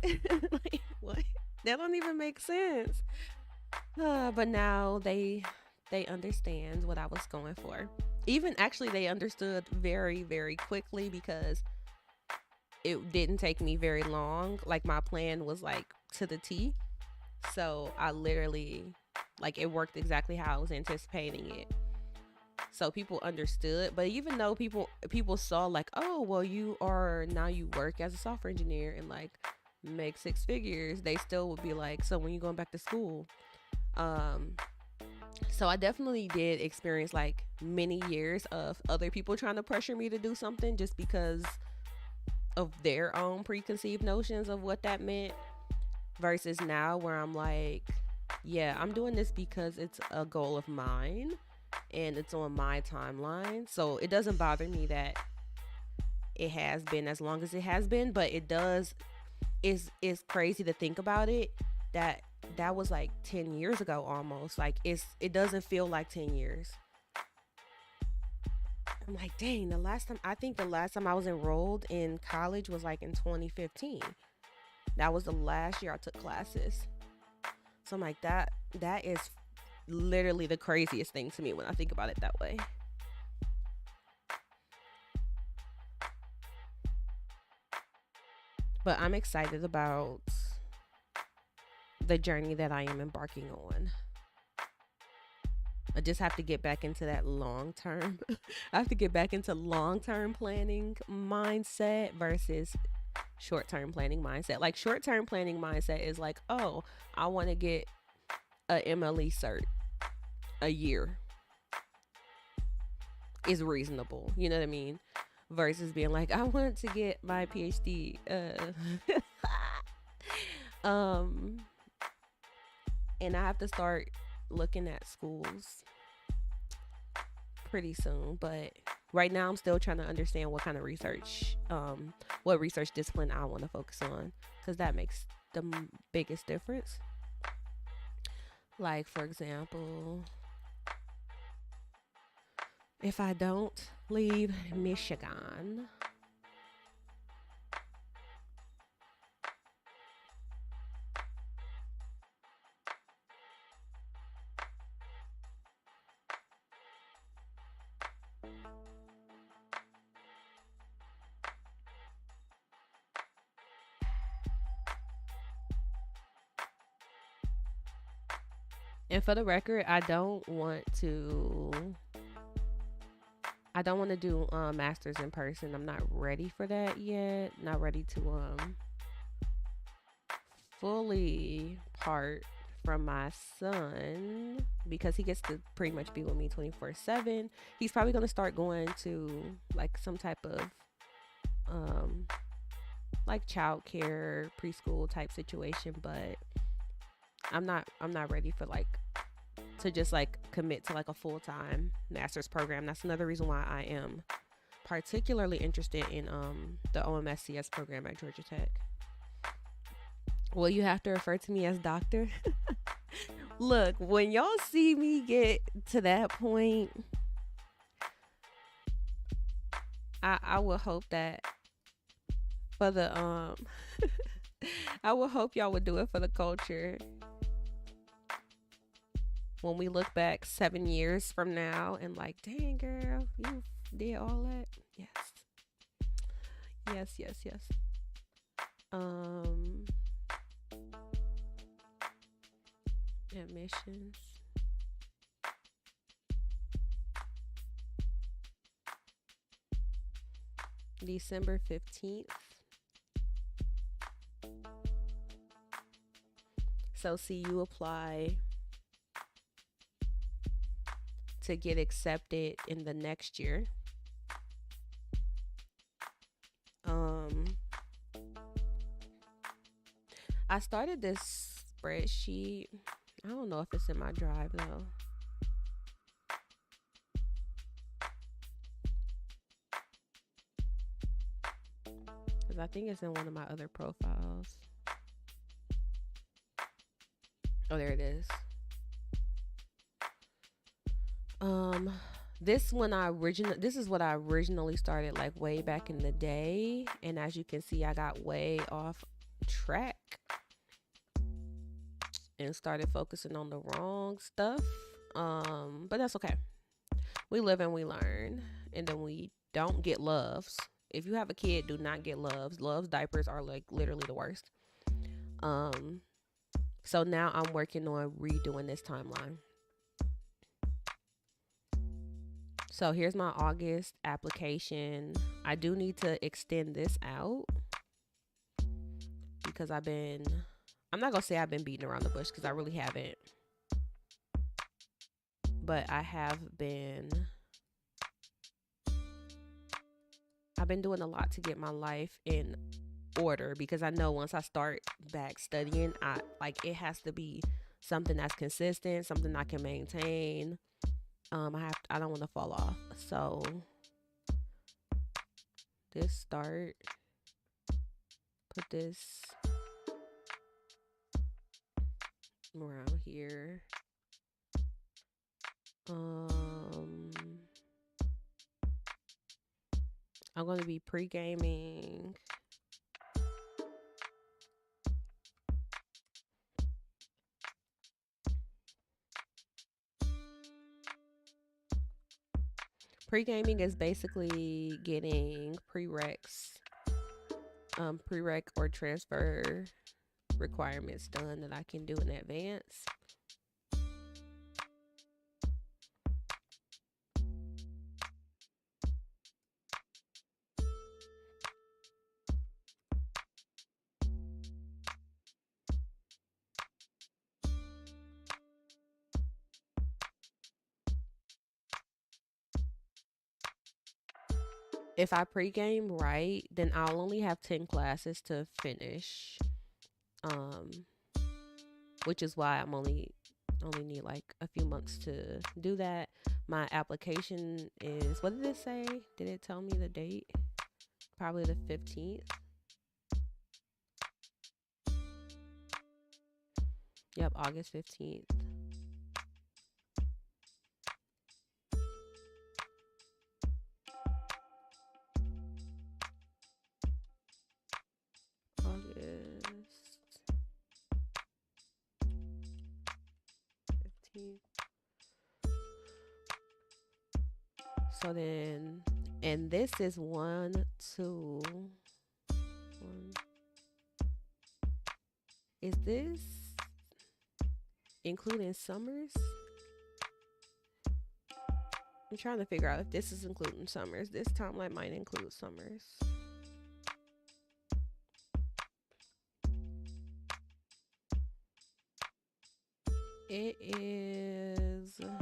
Like, what? That don't even make sense. But now they understand what I was going for. Even actually they understood very very quickly because it didn't take me very long. Like my plan was like to the T. So I literally like it worked exactly how I was anticipating it. So people understood, but even though people saw like, oh well, you work as a software engineer and like make six figures, they still would be like, so when you going back to school? Um, so I definitely did experience like many years of other people trying to pressure me to do something just because of their own preconceived notions of what that meant, versus now where I'm like, yeah, I'm doing this because it's a goal of mine and it's on my timeline. So it doesn't bother me that it has been as long as it has been, but it does is crazy to think about it that that was like 10 years ago almost. Like it doesn't feel like 10 years. I'm like, dang, the last time I was enrolled in college was like in 2015. That was the last year I took classes. So I'm like, that is literally the craziest thing to me when I think about it that way. But I'm excited about the journey that I am embarking on. I just have to get back into that long term. I have to get back into long term planning mindset versus short term planning mindset. Like short term planning mindset is like, oh, I want to get a MLE cert a year is reasonable. You know what I mean? Versus being like, I want to get my PhD. Um, and I have to start looking at schools pretty soon. But right now, I'm still trying to understand what kind of research, what research discipline I want to focus on, because that makes the biggest difference. Like, for example, if I don't leave Michigan, and for the record, I don't want to do masters in person. I'm not ready for that yet. Not ready to fully part from my son because he gets to pretty much be with me 24/7. He's probably going to start going to like some type of um like childcare, preschool type situation, but I'm not ready for like to just like commit to like a full-time master's program. That's another reason why I am particularly interested in the OMSCS program at Georgia Tech. Well, you have to refer to me as doctor. Look, when y'all see me get to that point, I will hope that for the I would hope y'all would do it for the culture. When we look back 7 years from now and like, dang girl, you did all that. Yes. Yes, yes, yes. Um Admissions. December 15th. So see you apply to get accepted in the next year. I started this spreadsheet. I don't know if it's in my drive though, because I think it's in one of my other profiles. Oh, there it is. Um, this is what I originally started like way back in the day, and as you can see, I got way off track and started focusing on the wrong stuff. But that's okay. We live and we learn, and then we don't get loves. If you have a kid, do not get loves. Loves diapers are like literally the worst. Um, so now I'm working on redoing this timeline. So here's my August application. I do need to extend this out because I'm not gonna say I've been beating around the bush because I really haven't, but I've been doing a lot to get my life in order because I know once I start back studying, it has to be something that's consistent, something I can maintain. I don't want to fall off. So put this around here. I'm going to be pre-gaming. Pre-gaming is basically getting prereqs, prereq or transfer requirements done that I can do in advance. If I pre-game right, then I'll only have 10 classes to finish. Which is why I'm only need like a few months to do that. My application is, what did it say? Did it tell me the date? Probably the 15th. Yep, August 15th. August 15th. So then, and this is 1, 2, 1. Is this including summers? I'm trying to figure out if this is including summers. This timeline might include summers. It is, let's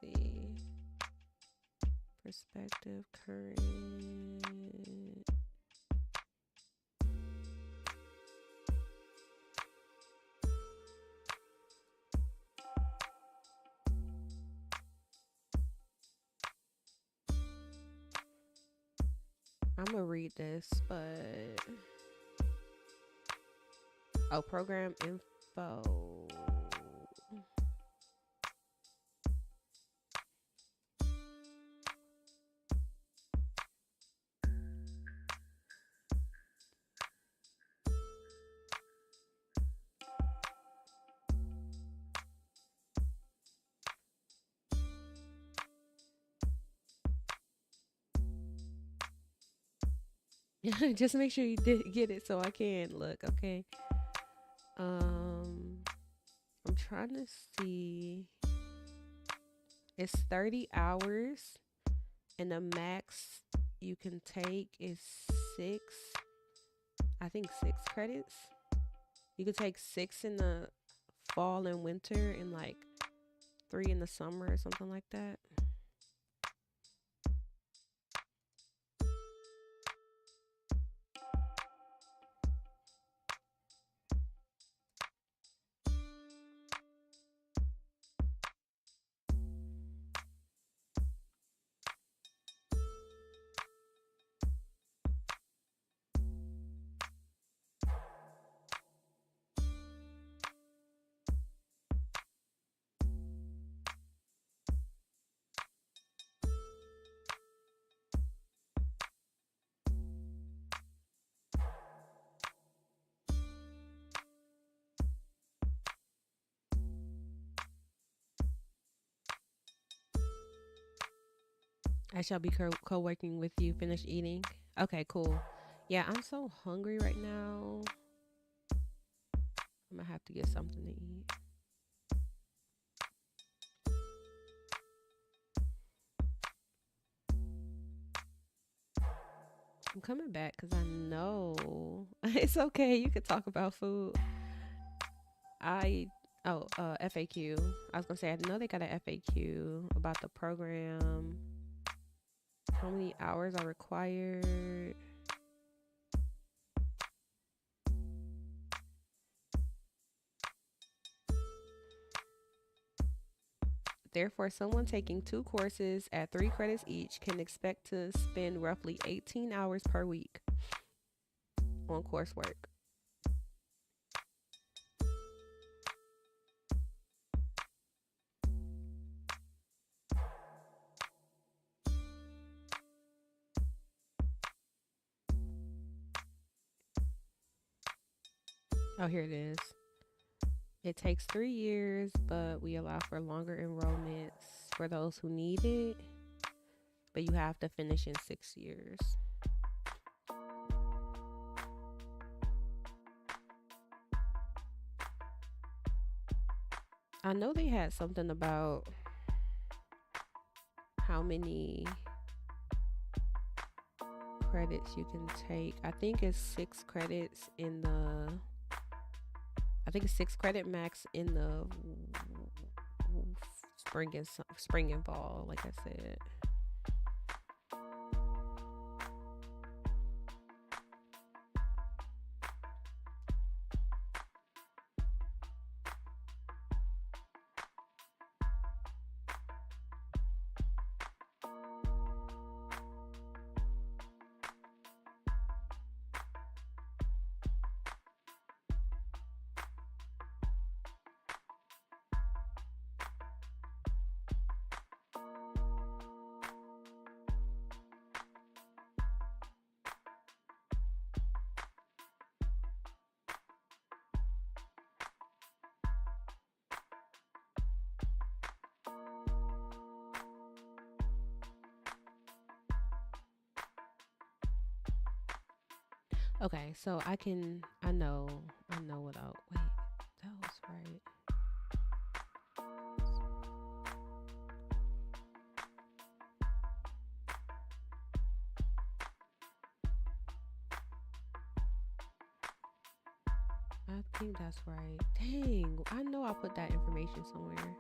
see, perspective, current. I'm gonna read this, but program info. Just make sure you did get it so I can look, okay? I'm trying to see. It's 30 hours and the max you can take is 6, I think 6 credits. You could take 6 in the fall and winter and like 3 in the summer or something like that. I shall be co-working with you. Finish eating. Okay, cool. Yeah, I'm so hungry right now. I'm gonna have to get something to eat. I'm coming back because I know it's okay. You could talk about food. I FAQ. I was gonna say I know they got an FAQ about the program. How many hours are required? Therefore, someone taking 2 courses at 3 credits each can expect to spend roughly 18 hours per week on coursework. Oh, here it is. It takes 3 years, but we allow for longer enrollments for those who need it. But you have to finish in 6 years. I know they had something about how many credits you can take. I think it's 6 credits in the. I think it's 6 credit max in the spring and fall, like I said. Okay, so I know without, wait, that was right. I think that's right. Dang, I know I put that information somewhere.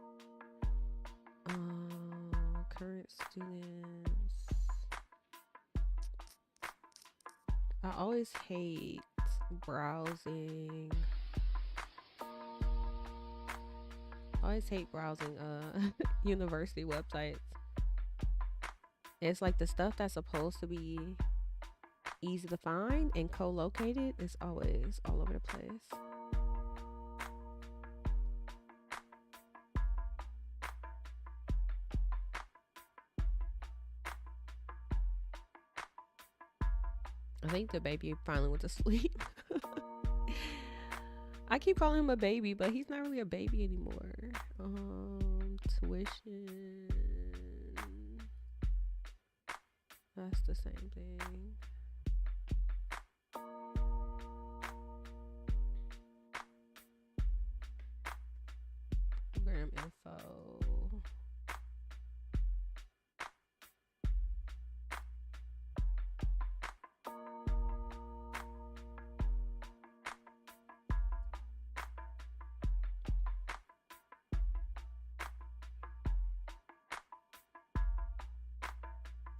Current students. I always hate browsing. I always hate browsing university websites. It's like the stuff that's supposed to be easy to find and co-located is always all over the place. I think the baby finally went to sleep. I keep calling him a baby, but he's not really a baby anymore. Tuition. That's the same thing. Program info.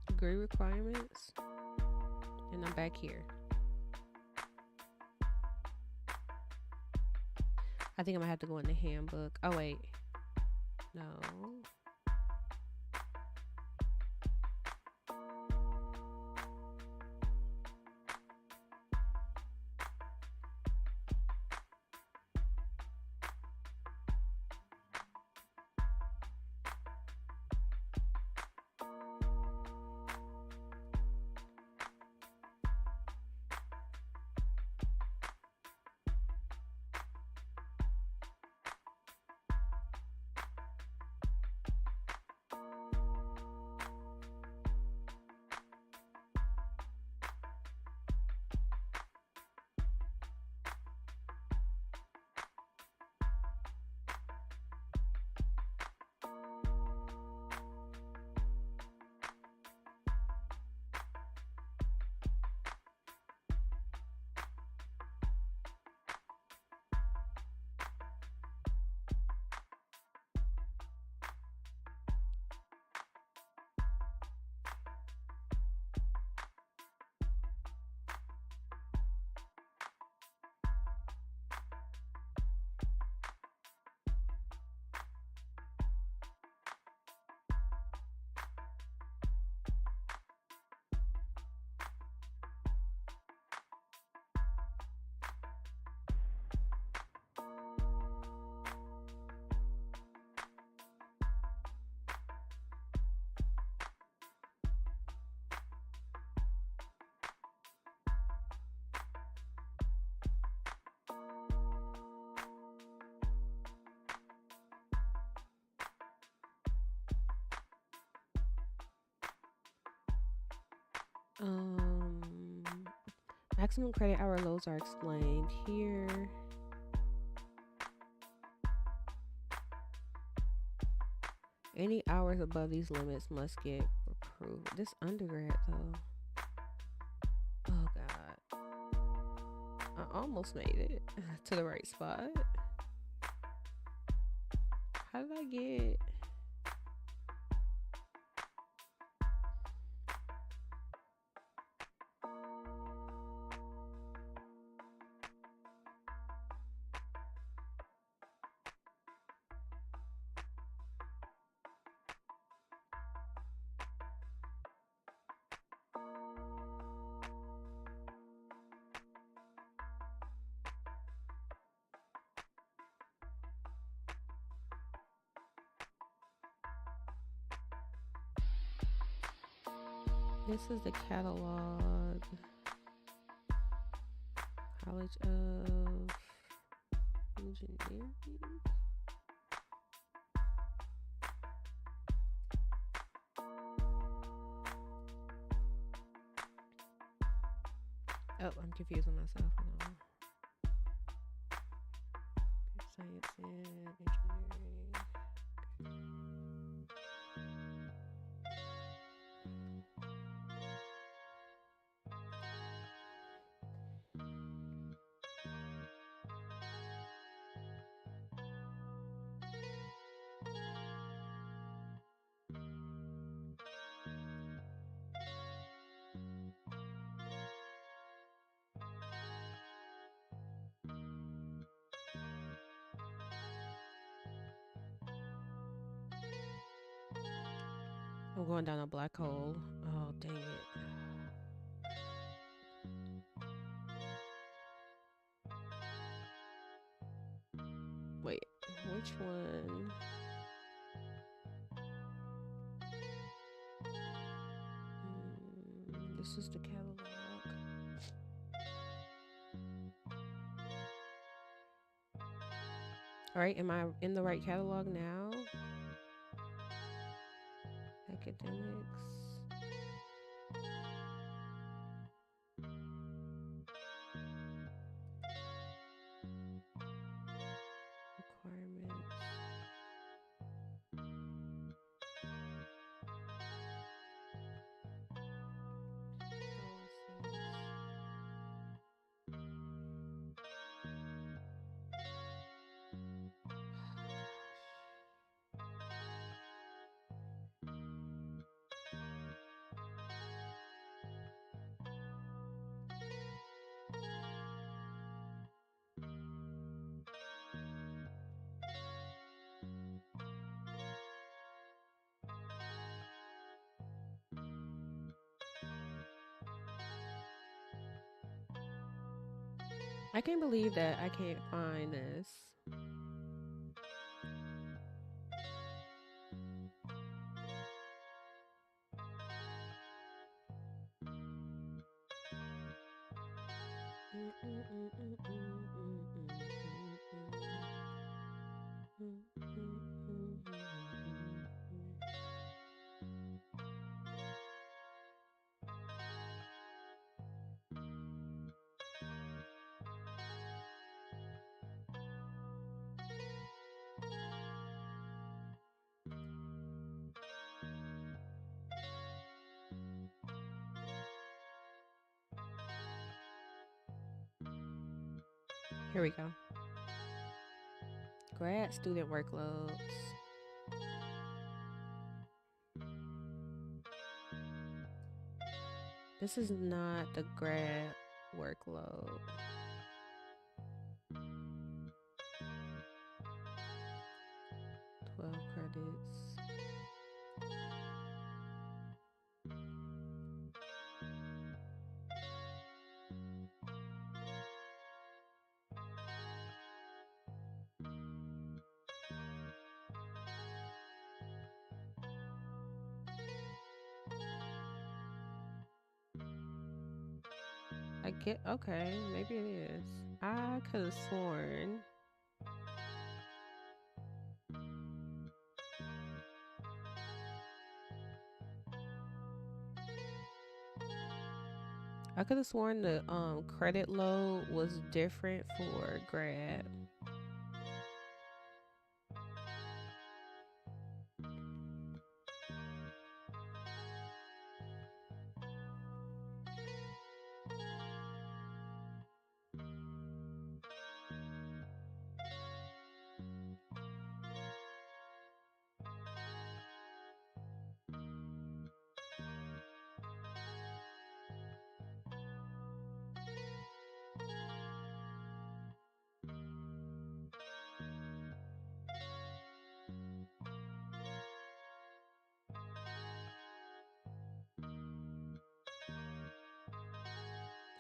Degree requirements. And I'm back here. I think I'm gonna have to go in the handbook. Oh wait. No. Um, maximum credit hour loads are explained here. Any hours above these limits must get approved. This undergrad though. Oh God. I almost made it to the right spot. How did I get? This is the catalog. College of Engineering. Oh, I'm confusing myself. Hold on. Science and engineering. I'm going down a black hole. Oh, dang it. Wait, which one? This is the catalog. All right, am I in the right catalog now? Academics. Requirements. I can't believe that I can't find this. Here we go. Grad student workloads. This is not the grad workload. 12 credits. I get, okay, maybe it is. I could have sworn. I could have sworn the credit load was different for grad.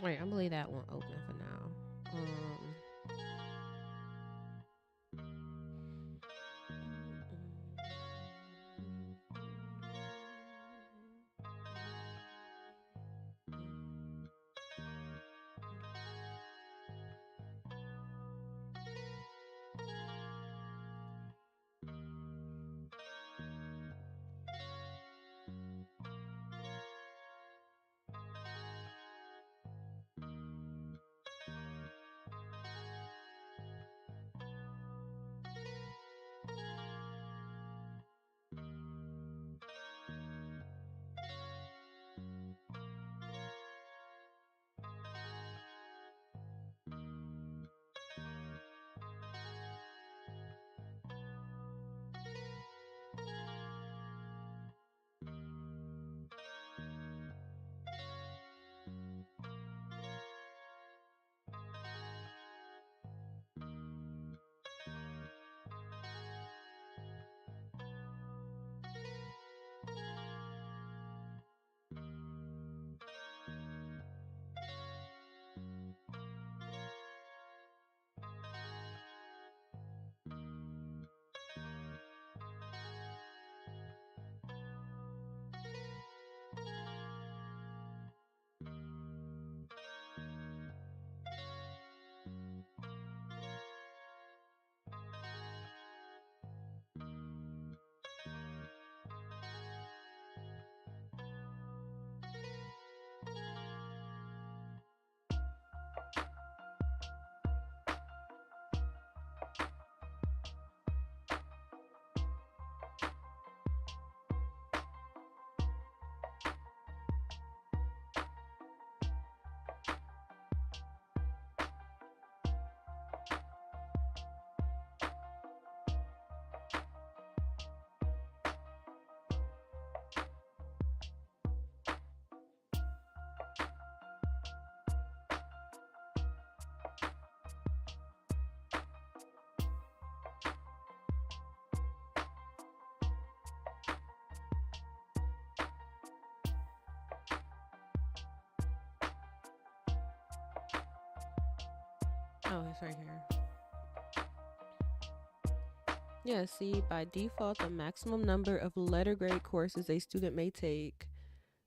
Wait, I'm gonna leave that one open for now. Oh, it's right here. Yeah, see, by default, the maximum number of letter grade courses a student may take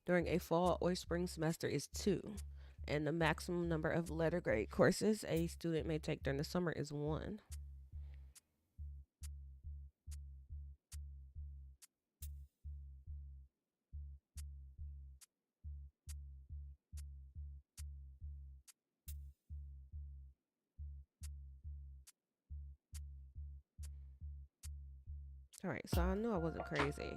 during a fall or spring semester is 2. And the maximum number of letter grade courses a student may take during the summer is 1. All right, so I knew I wasn't crazy.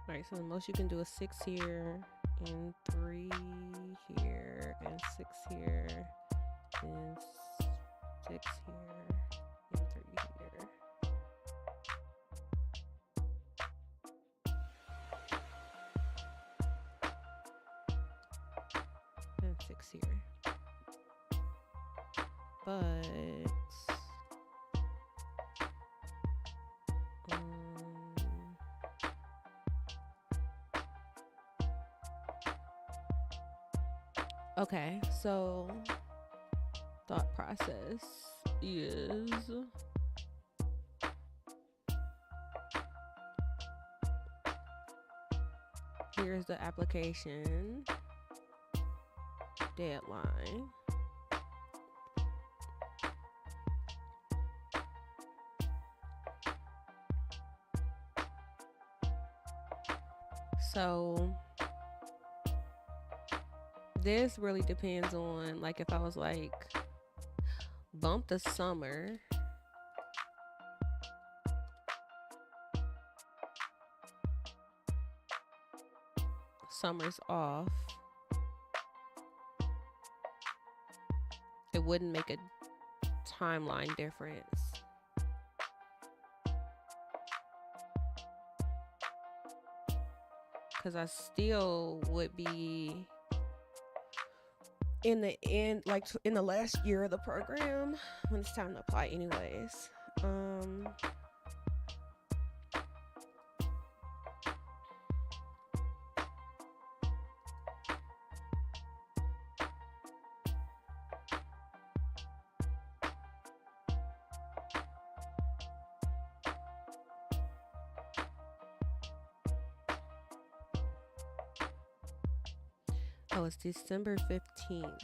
All right, so the most you can do is 6 here, and 3 here, and 6 here, and 6 here, and 3 here. And 6 here. But Okay, so thought process is here's the application deadline. So this really depends on, like, if I was like bump the summer's off, it wouldn't make a timeline difference. Because I still would be in the end, like in the last year of the program when it's time to apply anyways. Oh, it's December 15th.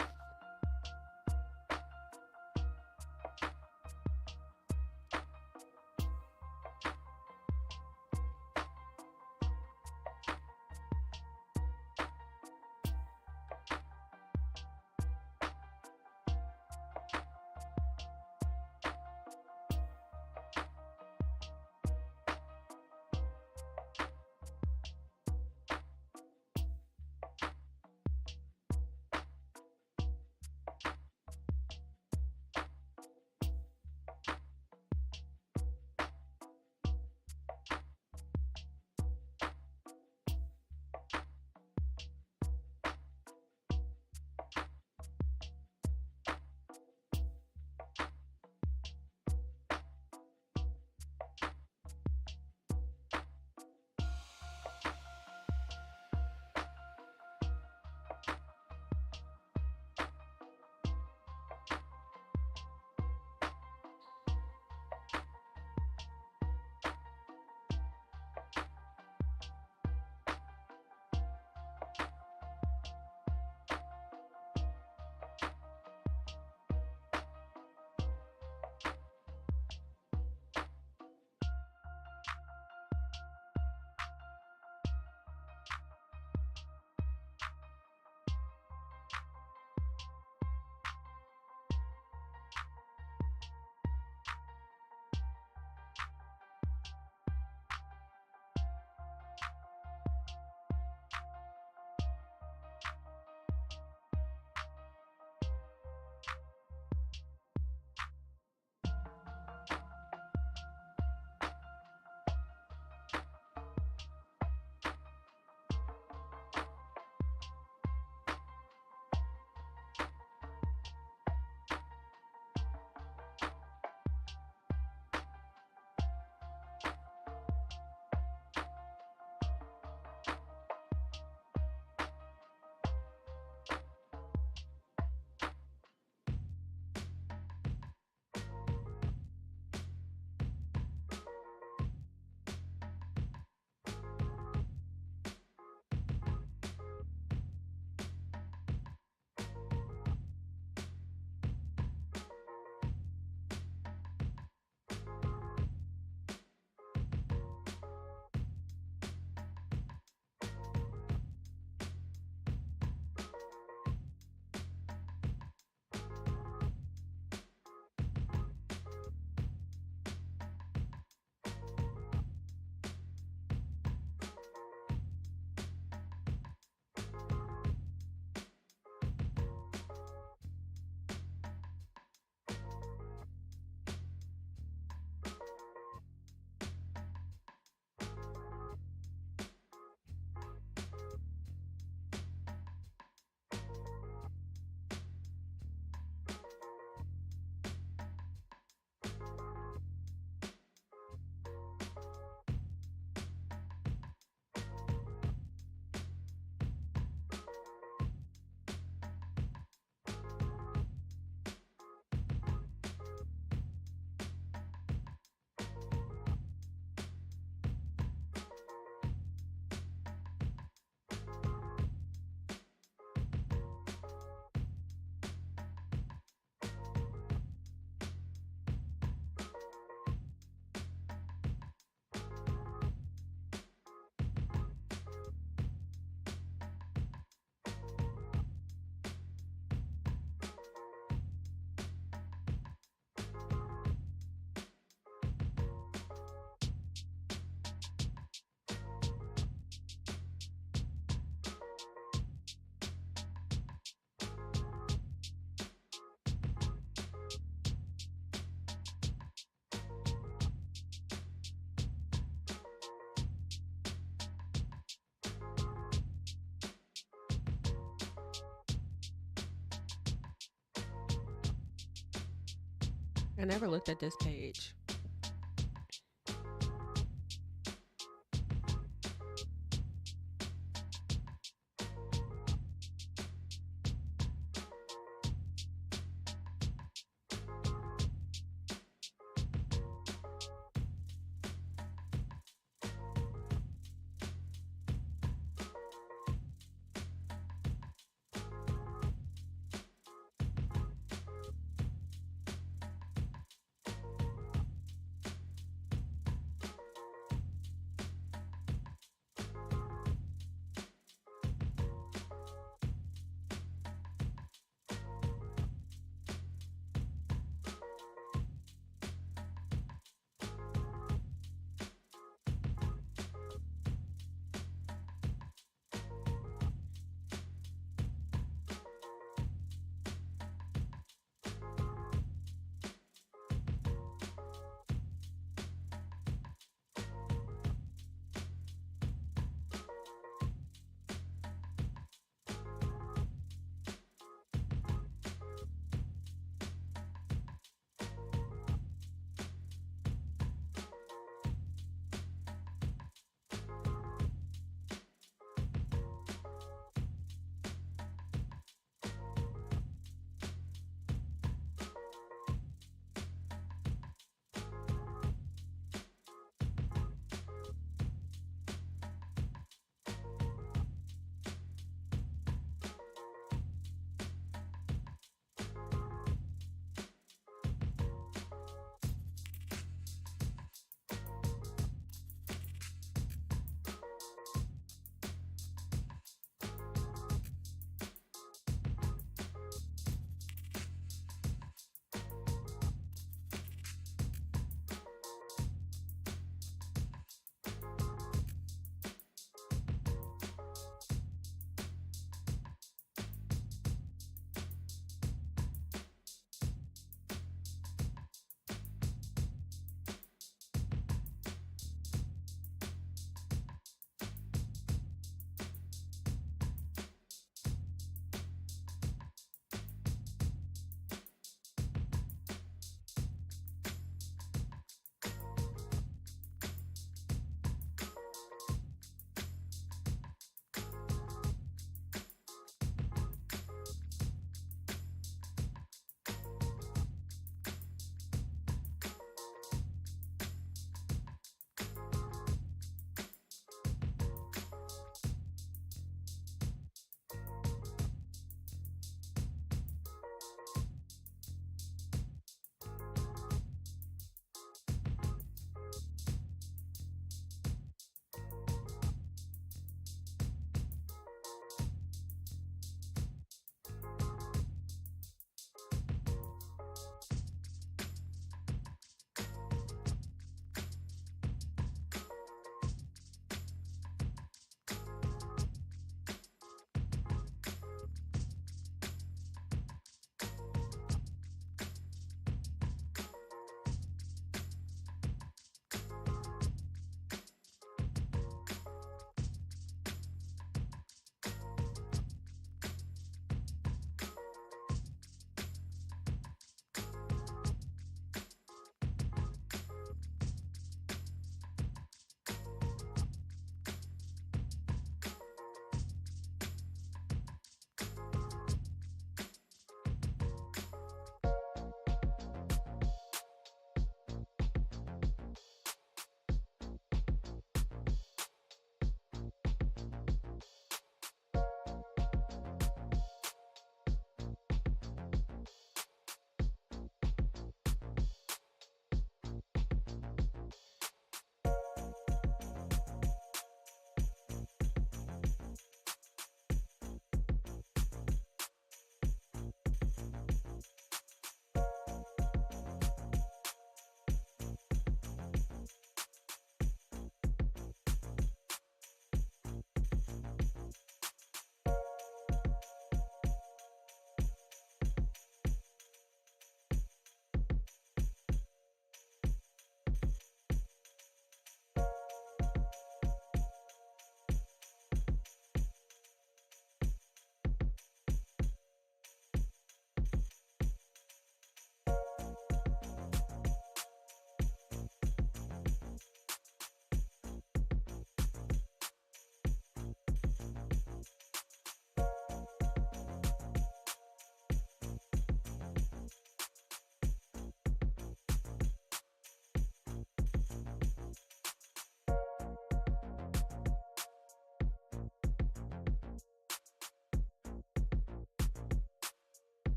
I never looked at this page.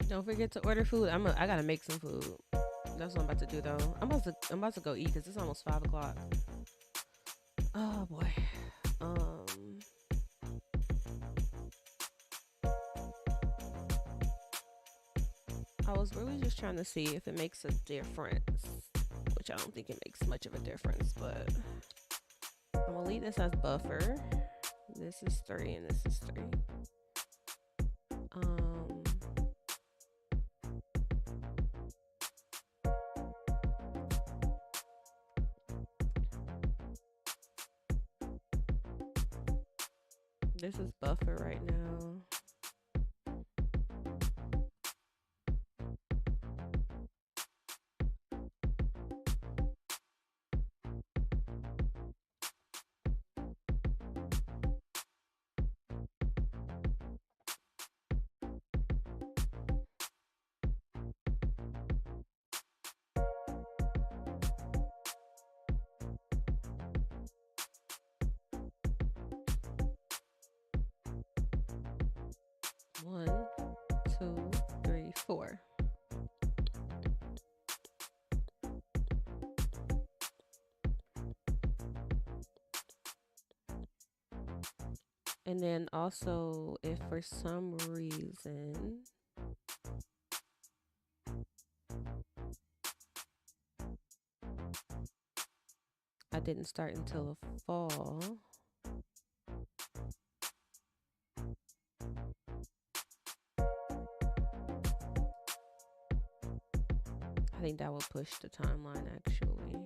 Don't forget to order food. I gotta make some food. That's what I'm about to do though. I'm about to go eat because it's almost 5 o'clock. Oh boy. Um, I was really just trying to see if it makes a difference, which I don't think it makes much of a difference, but I'm gonna leave this as buffer. This is 3 and this is 3. Um, this is buffer right now. One, two, three, 4. And then also, if for some reason I didn't start until the fall, I think that will push the timeline actually.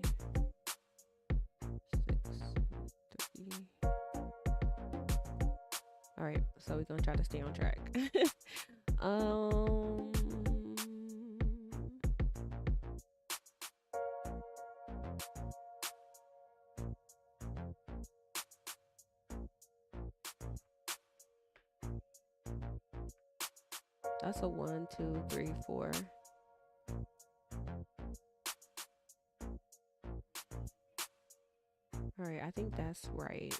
6, 3. All right, so we're gonna try to stay on track. um, that's a 1, 2, 3, 4. All right, I think that's right.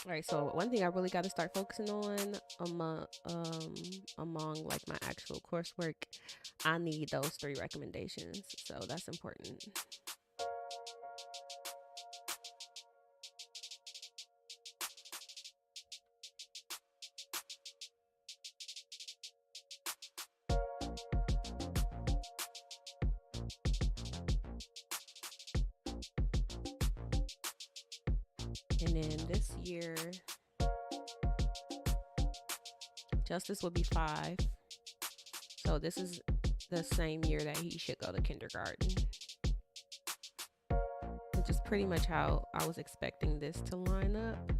All right, so one thing I really got to start focusing on among like my actual coursework, I need those 3 recommendations. So that's important. And then this year, Justice will be 5. So this is the same year that he should go to kindergarten. Which is pretty much how I was expecting this to line up.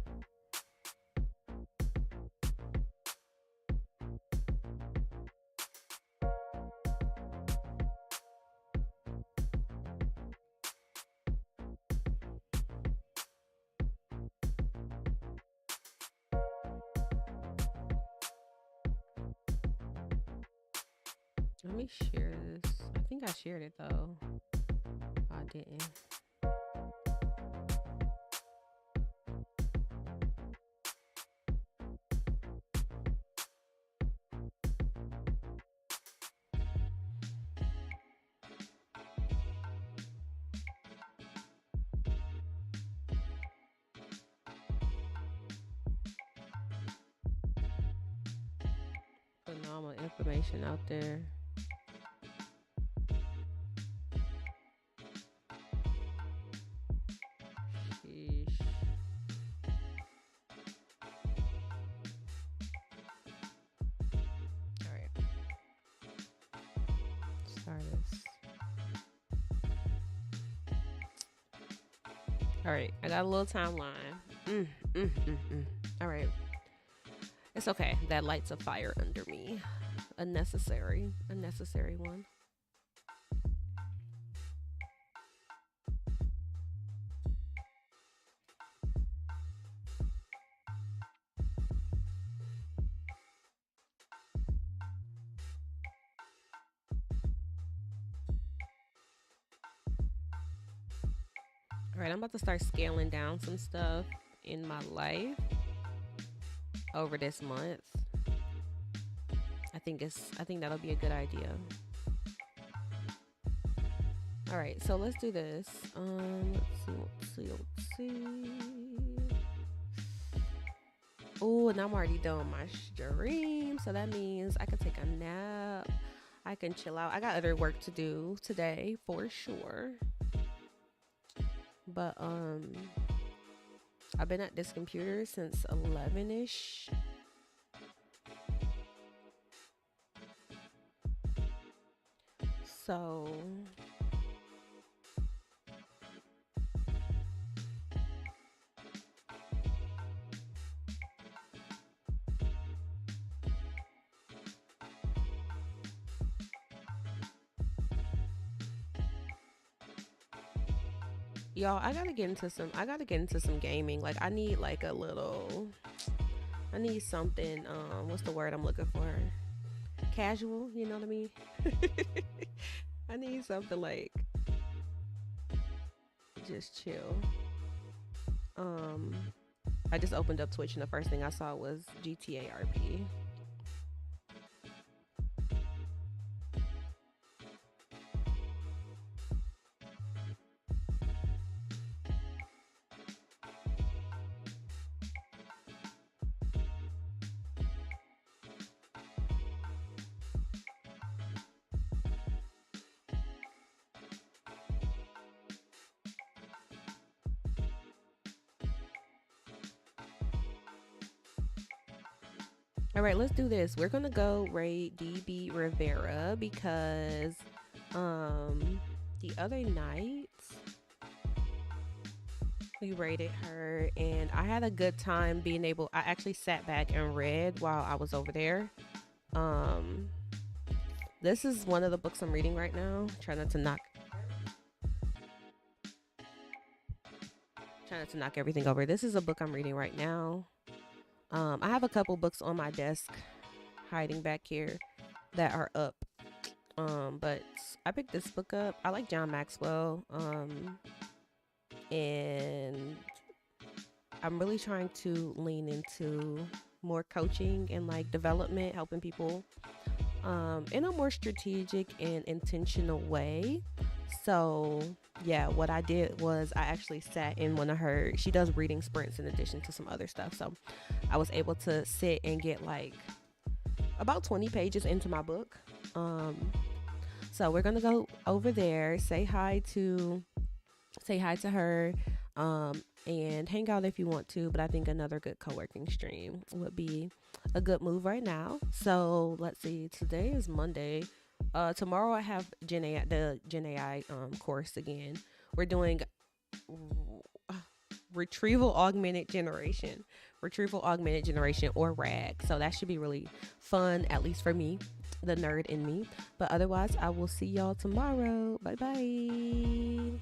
Let me share this. I think I shared it though. I didn't. Putting all my information out there. Sheesh. All right. Start this. All right, I got a little timeline. All right. It's okay. That lights a fire under me. A necessary one. All right, I'm about to start scaling down some stuff in my life over this month. I think that'll be a good idea. All right, so let's do this. Let's see. Oh, and I'm already done with my stream, so that means I can take a nap. I can chill out. I got other work to do today for sure. But I've been at this computer since 11ish. So y'all, I gotta get into some gaming. Like I need like a little I need something, what's the word I'm looking for? Casual, you know what I mean? I need something like just chill. I just opened up Twitch and the first thing I saw was GTA RP. All right, let's do this. We're gonna go raid DB Rivera because the other night we raided her and I had a good time I actually sat back and read while I was over there. This is one of the books I'm reading right now. Try not to knock everything over. This is a book I'm reading right now. I have a couple books on my desk hiding back here that are up. But I picked this book up. I like John Maxwell. And I'm really trying to lean into more coaching and like development, helping people in a more strategic and intentional way. So yeah, what I did was I actually sat in one of her, she does reading sprints in addition to some other stuff. So I was able to sit and get like about 20 pages into my book. So we're going to go over there, say hi to her, and hang out if you want to. But I think another good co-working stream would be a good move right now. So let's see, today is Monday. Tomorrow I have the GenAI course again. We're doing retrieval augmented generation or RAG. So that should be really fun, at least for me, the nerd in me. But otherwise, I will see y'all tomorrow. Bye bye.